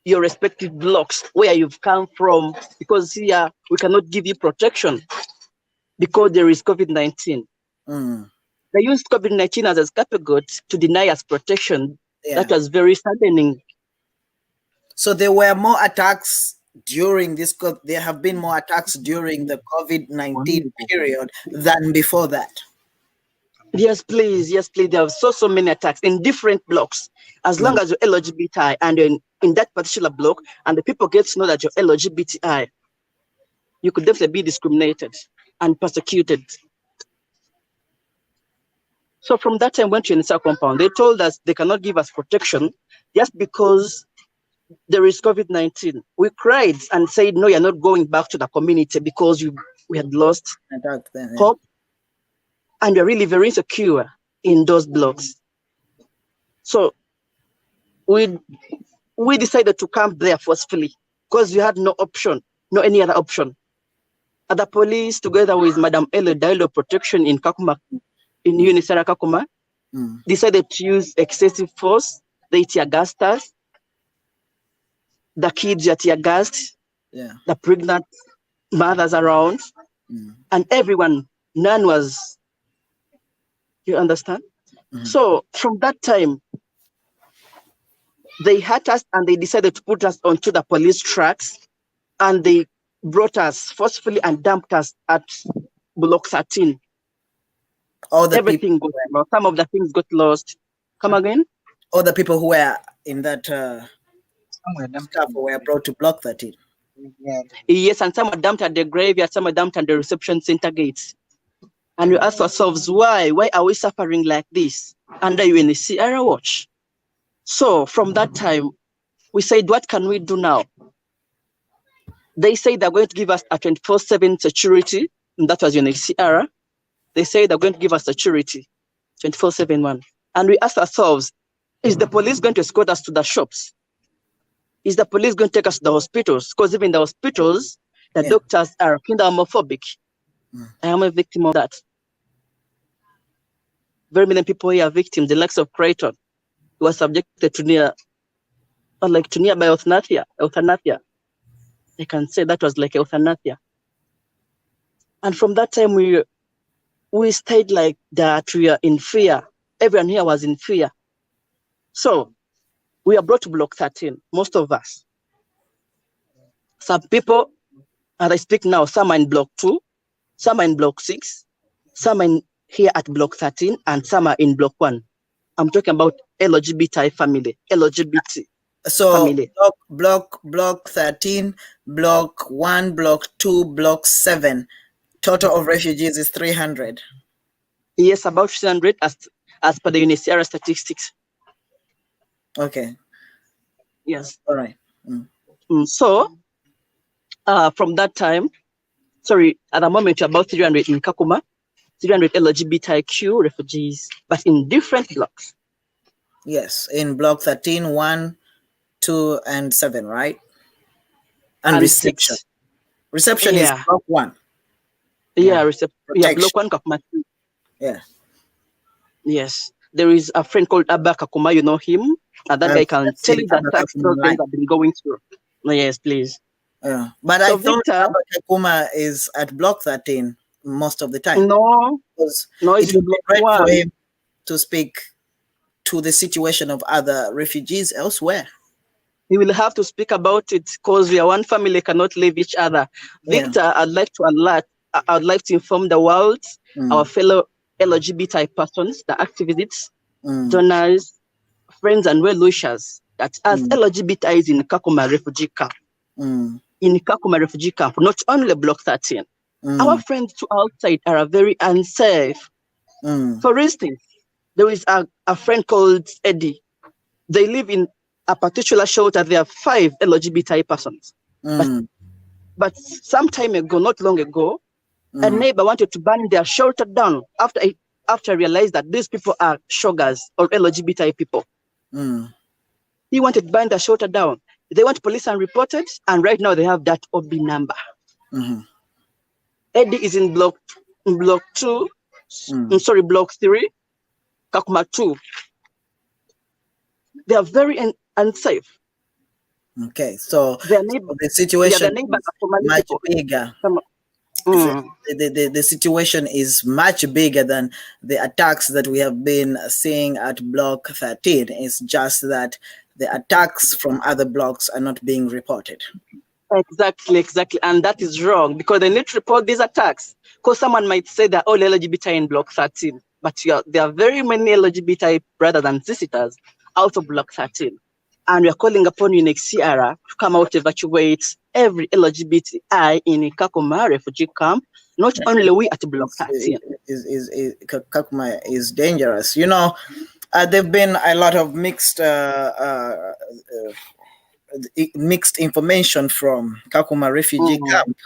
your respective blocks where you've come from, because here we cannot give you protection because there is COVID-19. They used COVID-19 as a scapegoat to deny us protection. That was very saddening. So there were more attacks during this, there have been more attacks during the COVID-19 period than before that. Yes, please. Yes, please. There are so many attacks in different blocks. As long as you're LGBTI and you're in that particular block and the people get to know that you're LGBTI, you could definitely be discriminated and persecuted. So from that time, went to UNHCR compound. They told us they cannot give us protection just because there is COVID-19. We cried and said, no, you're not going back to the community because we had lost hope. And we're really very insecure in those blocks. So we decided to camp there forcefully because we had no option, no any other option. And the police, together with Madam Ele Dialogue Protection in Kakuma, in UNHCR Kakuma, decided to use excessive force. They tear gassed us. The kids are tear gassed. The pregnant mothers around, and everyone, none was, you understand? So from that time, they had us and they decided to put us onto the police tracks, and they brought us forcefully and dumped us at block 13. All the Everything got lost. Some of the things got lost. Come again? All the people who were in that stuff were brought to block 13. Yes, and some were dumped at the graveyard, some were dumped at the reception center gates. And we asked ourselves, why? Why are we suffering like this under UNHCR watch? So from that time, we said, what can we do now? They say they're going to give us a 24/7 security, and that was UNHCR. They say they're going to give us security, 24/7 one. And we asked ourselves, is the police going to escort us to the shops? Is the police going to take us to the hospitals? Because even the hospitals, the doctors are kind of homophobic. I am a victim of that. Very many people here are victims. The likes of Creighton, who was subjected to nearby euthanasia. I can say that was like euthanasia. And from that time, we stayed like that. We are in fear. Everyone here was in fear. So we are brought to block 13, most of us. Some people, as I speak now, some are in block 2, some are in block 6, some are here at block 13, and some are in block 1. I'm talking about LGBT family, LGBT family. Block 13, block 1, block 2, block 7. Total of refugees is 300. Yes, about 300 as per the UNHCR statistics. Okay. Yes. All right. So, from that time, at the moment, you're about 300 in Kakuma, 300 LGBTIQ refugees, but in different blocks. Yes, in block 13, 1, 2, and 7, right? And reception. 6. Reception is block 1. Yeah, block 1, Kakuma 2. Yeah. Yes. There is a friend called Abba Kakuma, you know him? And that guy can tell you that tax those guys have been going through. Yes, please. Yeah. But so I thought Abba Kakuma is at block 13 most of the time. No. No, it would be great for him to speak to the situation of other refugees elsewhere. He will have to speak about it because we are one family, cannot leave each other. Victor, I'd like to inform the world, our fellow LGBT persons, the activists, donors, friends, and well-wishers, that as LGBTIs in Kakuma refugee camp, not only block 13, our friends to outside are very unsafe. For instance, there is a friend called Eddie. They live in a particular shelter. There are 5 LGBTI persons. But some time ago, not long ago, a neighbor wanted to burn their shelter down after I realized that these people are shoggers or LGBTI people. He wanted to burn the shelter down. They went to police and reported, and right now they have that OB number. Eddie is in block 2, block 3, Kakuma 2. They are very unsafe. Okay, so the situation is much bigger. The situation is much bigger than the attacks that we have been seeing at block 13. It's just that the attacks from other blocks are not being reported. Exactly. And that is wrong because they need to report these attacks. Because someone might say they're all LGBT in block 13, but there are very many LGBT brothers and sisters out of block 13. And we are calling upon UNHCR to come out to evacuate every LGBTI in Kakuma refugee camp, not only we at block 13. Kakuma is dangerous. You know, there have been a lot of mixed information from Kakuma refugee camp.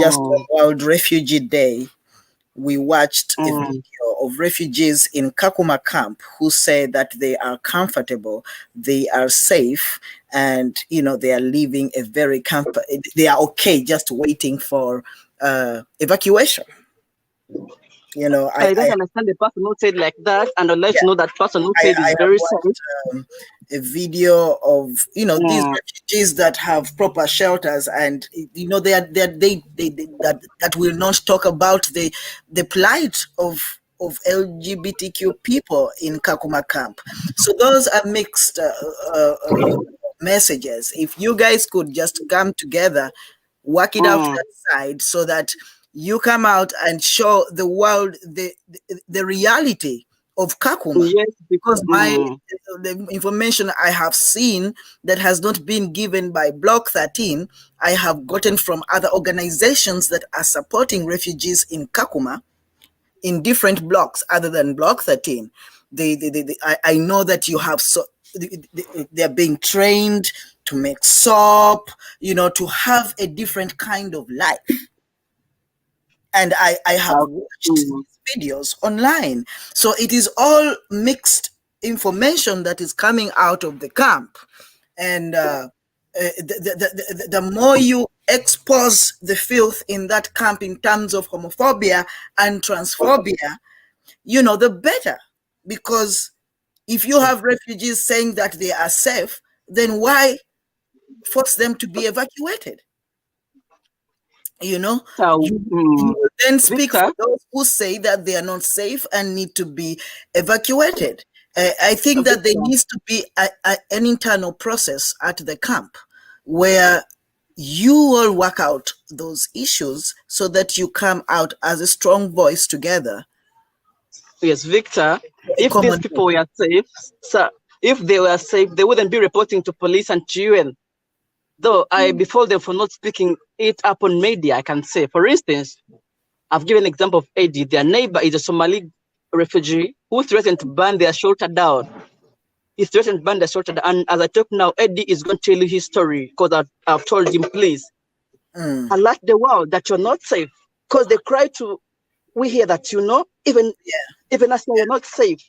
Just on World Refugee Day, we watched a video of refugees in Kakuma camp who say that they are comfortable, they are safe, and they are living a very they are okay, just waiting for evacuation. You know, I don't understand the person who said like that, and I'd like yeah, to know that person who I said is have very sorry. watched a video of these refugees that have proper shelters, and that will not talk about the plight of LGBTQ people in Kakuma camp. So those are mixed messages. If you guys could just come together, work it out that side, so that you come out and show the world the reality of Kakuma. Yes, Because the information I have seen that has not been given by Block 13, I have gotten from other organizations that are supporting refugees in Kakuma in different blocks other than Block 13. I know that you have they're being trained to make soap, to have a different kind of life. And I have watched these videos online. So it is all mixed information that is coming out of the camp. And the more you expose the filth in that camp in terms of homophobia and transphobia, the better. Because if you have refugees saying that they are safe, then why force them to be evacuated? You will then speak for those who say that they are not safe and need to be evacuated. I think that there needs to be an internal process at the camp where you all work out those issues so that you come out as a strong voice together. Yes, Victor, if these people were safe, sir, if they were safe, they wouldn't be reporting to police and to UN. Though I befault them for not speaking it up on media, I can say. For instance, I've given an example of Eddie. Their neighbor is a Somali refugee who threatened to burn their shelter down. He threatened to burn their shelter down. And as I talk now, Eddie is going to tell you his story, because I've told him, please, alert the world that you're not safe. Because they cry we hear that, even us now, we're not safe.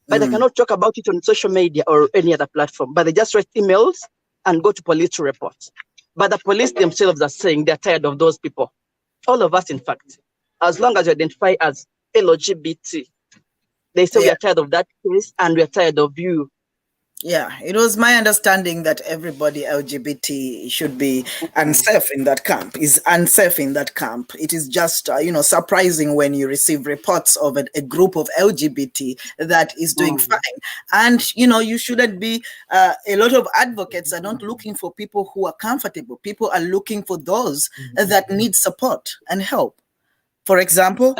But they cannot talk about it on social media or any other platform. But they just write emails and go to police to report. But the police themselves are saying they're tired of those people. All of us, in fact, as long as you identify as LGBT, they say we are tired of that case and we are tired of you. Yeah, it was my understanding that everybody LGBT should be unsafe in that camp, is unsafe in that camp. It is just, surprising when you receive reports of a group of LGBT that is doing fine. And, you shouldn't be, a lot of advocates are not looking for people who are comfortable. People are looking for those that need support and help. For example,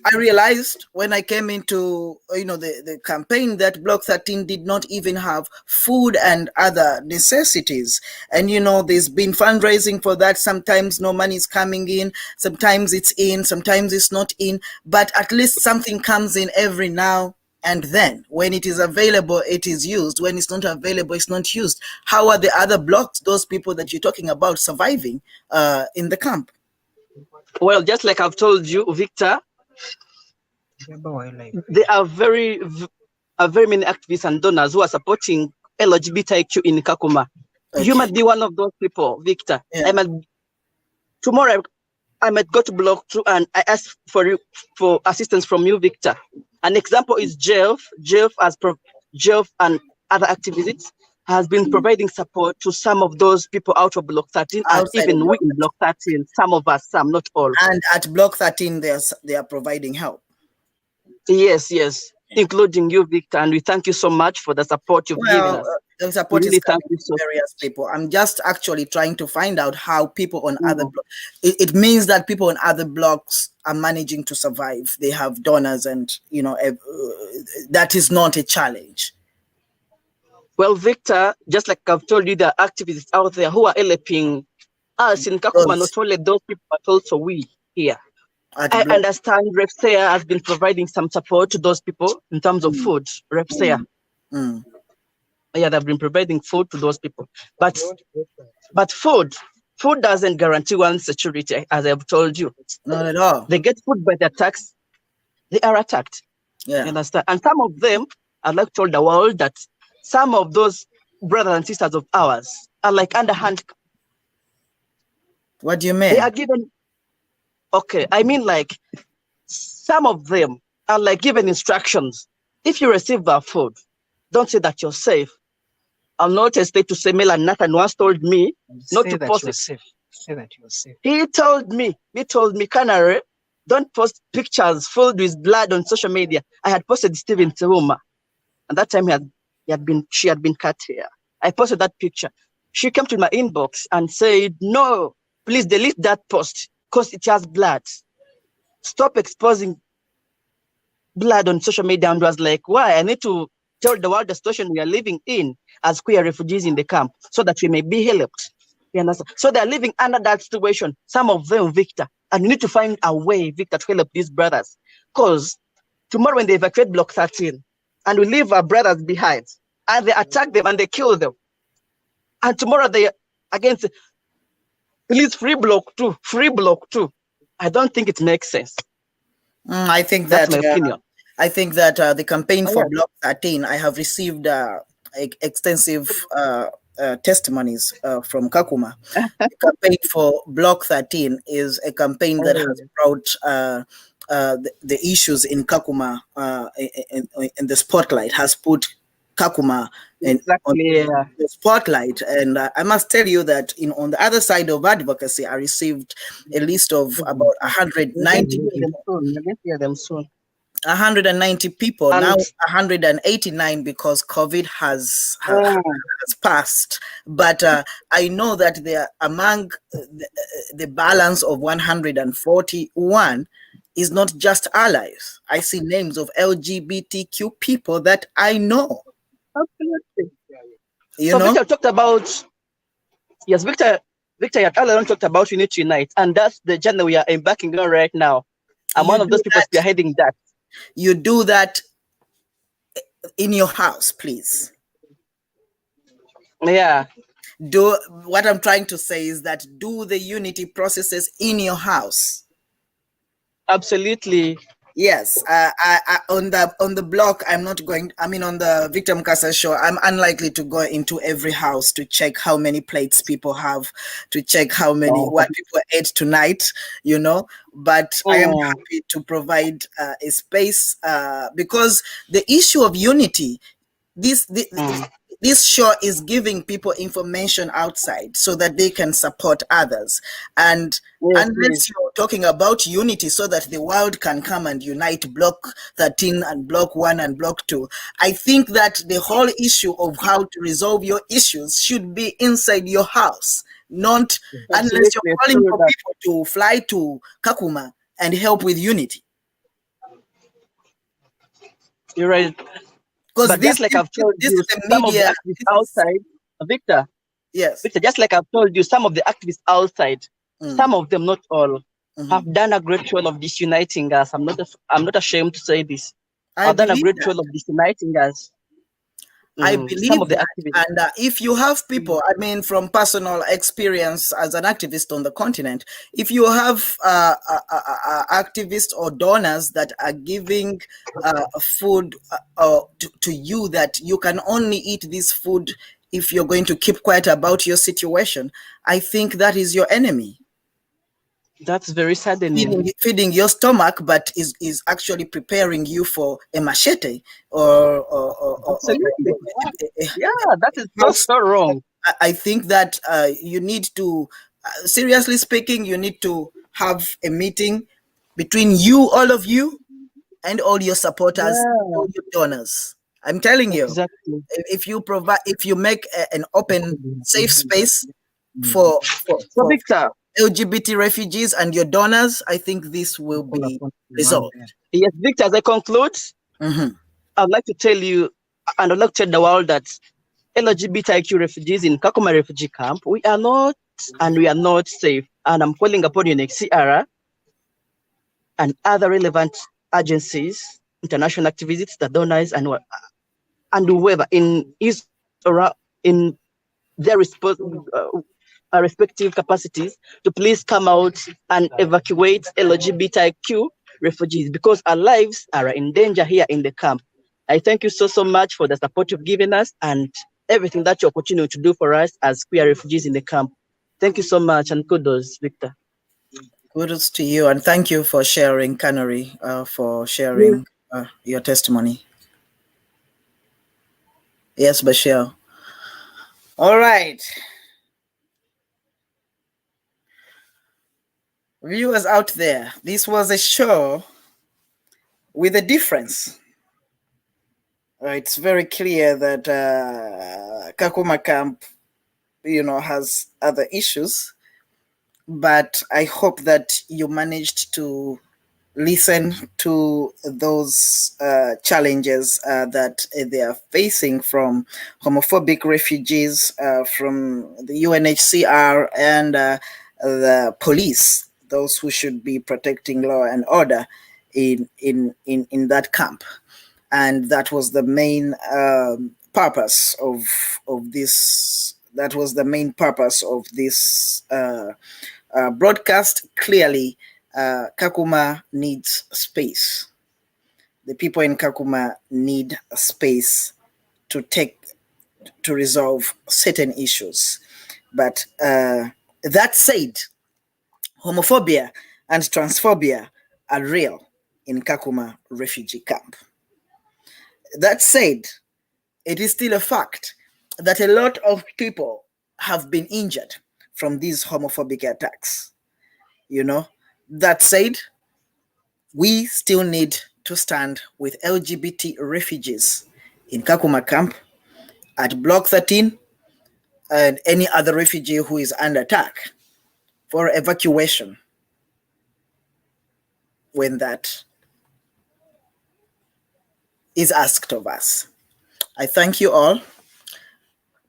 I realized when I came into the campaign that Block 13 did not even have food and other necessities. And there's been fundraising for that. Sometimes no money is coming in, sometimes it's in, sometimes it's not in, but at least something comes in every now and then. When it is available, it is used. When it's not available, it's not used. How are the other blocks, those people that you're talking about, surviving in the camp? Well, just like I've told you, Victor, there are very many activists and donors who are supporting LGBTIQ in Kakuma. Okay. You might be one of those people, Victor. Yeah. Tomorrow I might go to Block 2 and I ask for assistance from you, Victor. An example is Jeff. Jeff and other activists has been providing support to some of those people out of Block 13, and even we in Block 13, some of us, some, not all. And at Block 13, they are providing help. Yes, including you, Victor, and we thank you so much for the support you've given us. The support is coming from various people. I'm just actually trying to find out how people on other blocks, it means that people on other blocks are managing to survive. They have donors and, that is not a challenge. Well, Victor, just like I've told you, there are activists out there who are helping us in Kakuma, not only those people, but also we here. I understand Repsea has been providing some support to those people in terms of food. Repsea. Yeah, they've been providing food to those people. But food doesn't guarantee one's security, as I've told you. Not at all. They get food by the attacks. They are attacked. Yeah. You understand? And some of them, I'd like to tell the world that some of those brothers and sisters of ours are like underhand. What do you mean? They are given. Okay, I mean like some of them are like given instructions. If you receive our food, don't say that you're safe. I'll not hesitate to say Mela Nathan once told me not to post it. Safe. Say that you're safe. He told me, Canary, don't post pictures filled with blood on social media. I had posted Stephen Teruma. And that time she had been cut here. I posted that picture. She came to my inbox and said, no, please delete that post because it has blood. Stop exposing blood on social media. And was like, why? I need to tell the world the situation we are living in as queer refugees in the camp so that we may be helped. You understand? So they're living under that situation. Some of them, Victor, and we need to find a way, Victor, to help these brothers. Because tomorrow when they evacuate Block 13 and we leave our brothers behind and they attack them and they kill them, and tomorrow they again say, please free Block 2, free Block 2. I don't think it makes sense. I think That's that my opinion. I think that the campaign for Block 13, I have received extensive testimonies from Kakuma. The campaign for Block 13 is a campaign that has brought the issues in Kakuma in the spotlight, has put Kakuma on the spotlight. And I must tell you that on the other side of advocacy, I received a list of about 190 people. You're going to hear them soon. 190 people, now 189 because COVID has passed. But I know that they are among the balance of 141 is not just allies. I see names of LGBTQ people that I know. Absolutely. You know? Victor talked about, yes, Victor had earlier talked about we need to unite, and that's the journey we are embarking on right now. I'm one of those people spearheading that. You do that in your house, please. Yeah. What I'm trying to say is that do the unity processes in your house. Absolutely. Yes. On the block, I'm not going. I mean, on the Victor Mukasa show, I'm unlikely to go into every house to check how many plates people have, to check how many what people ate tonight. You know, but I am happy to provide a space because the issue of unity, this show is giving people information outside so that they can support others. And unless you're talking about unity so that the world can come and unite Block 13 and Block 1 and Block 2, I think that the whole issue of how to resolve your issues should be inside your house, not unless you're calling for people to fly to Kakuma and help with unity. You're right. Because just like I've told you, some of the activists outside, Victor. Yes. Victor, just like I've told you, some of the activists outside, some of them, not all, have done a great job of disuniting us. I'm not ashamed to say this. I've done a great job of disuniting us. I believe that. And if you have people, I mean, from personal experience as an activist on the continent, if you have activists or donors that are giving food to you that you can only eat this food if you're going to keep quiet about your situation, I think that is your enemy. That's very saddening. Feeding your stomach, but is actually preparing you for a machete or yeah, that is so wrong. I think that you need to, seriously speaking, you need to have a meeting between you, all of you, and all your supporters, all your donors. I'm telling you, if you make an open, safe space for Victor, LGBT refugees and your donors, I think this will be resolved. Yes, Victor, as I conclude, I'd like to tell you, and I'd like to tell the world that LGBTIQ refugees in Kakuma refugee camp, we are not safe. And I'm calling upon UNHCR and other relevant agencies, international activists, the donors, and whoever in their respective capacities to please come out and evacuate LGBTIQ refugees because our lives are in danger here in the camp. I thank you so much for the support you've given us and everything that you're continuing to do for us as queer refugees in the camp. Thank you so much and kudos, Victor. Kudos to you, and thank you for sharing, Canary, for sharing your testimony. Yes, Bashir. All right. Viewers out there, this was a show with a difference. It's very clear that Kakuma camp, has other issues, but I hope that you managed to listen to those challenges that they are facing from homophobic refugees, from the UNHCR and the police, those who should be protecting law and order in that camp. And that was the main purpose of this. That was the main purpose of this broadcast. Clearly, Kakuma needs space. The people in Kakuma need a space to resolve certain issues. But that said, homophobia and transphobia are real in Kakuma refugee camp. That said, it is still a fact that a lot of people have been injured from these homophobic attacks. That said, we still need to stand with LGBT refugees in Kakuma camp, at Block 13, and any other refugee who is under attack for evacuation when that is asked of us. I thank you all.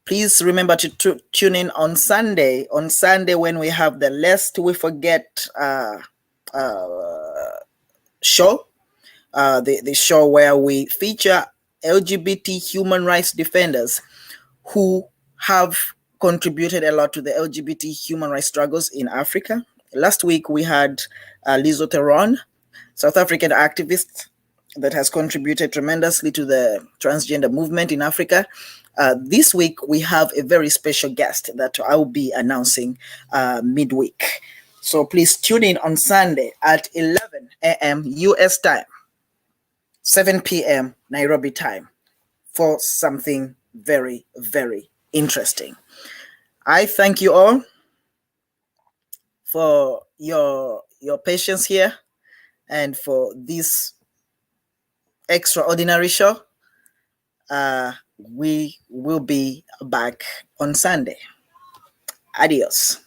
Please remember to tune in on Sunday. On Sunday, when we have the Lest We Forget show, the show where we feature LGBT human rights defenders who have contributed a lot to the LGBT human rights struggles in Africa. Last week, we had Lizo Theron, South African activist that has contributed tremendously to the transgender movement in Africa. This week, we have a very special guest that I will be announcing midweek. So please tune in on Sunday at 11 a.m. US time, 7 p.m. Nairobi time, for something very, very interesting. I thank you all for your patience here and for this extraordinary show. We will be back on Sunday. Adios.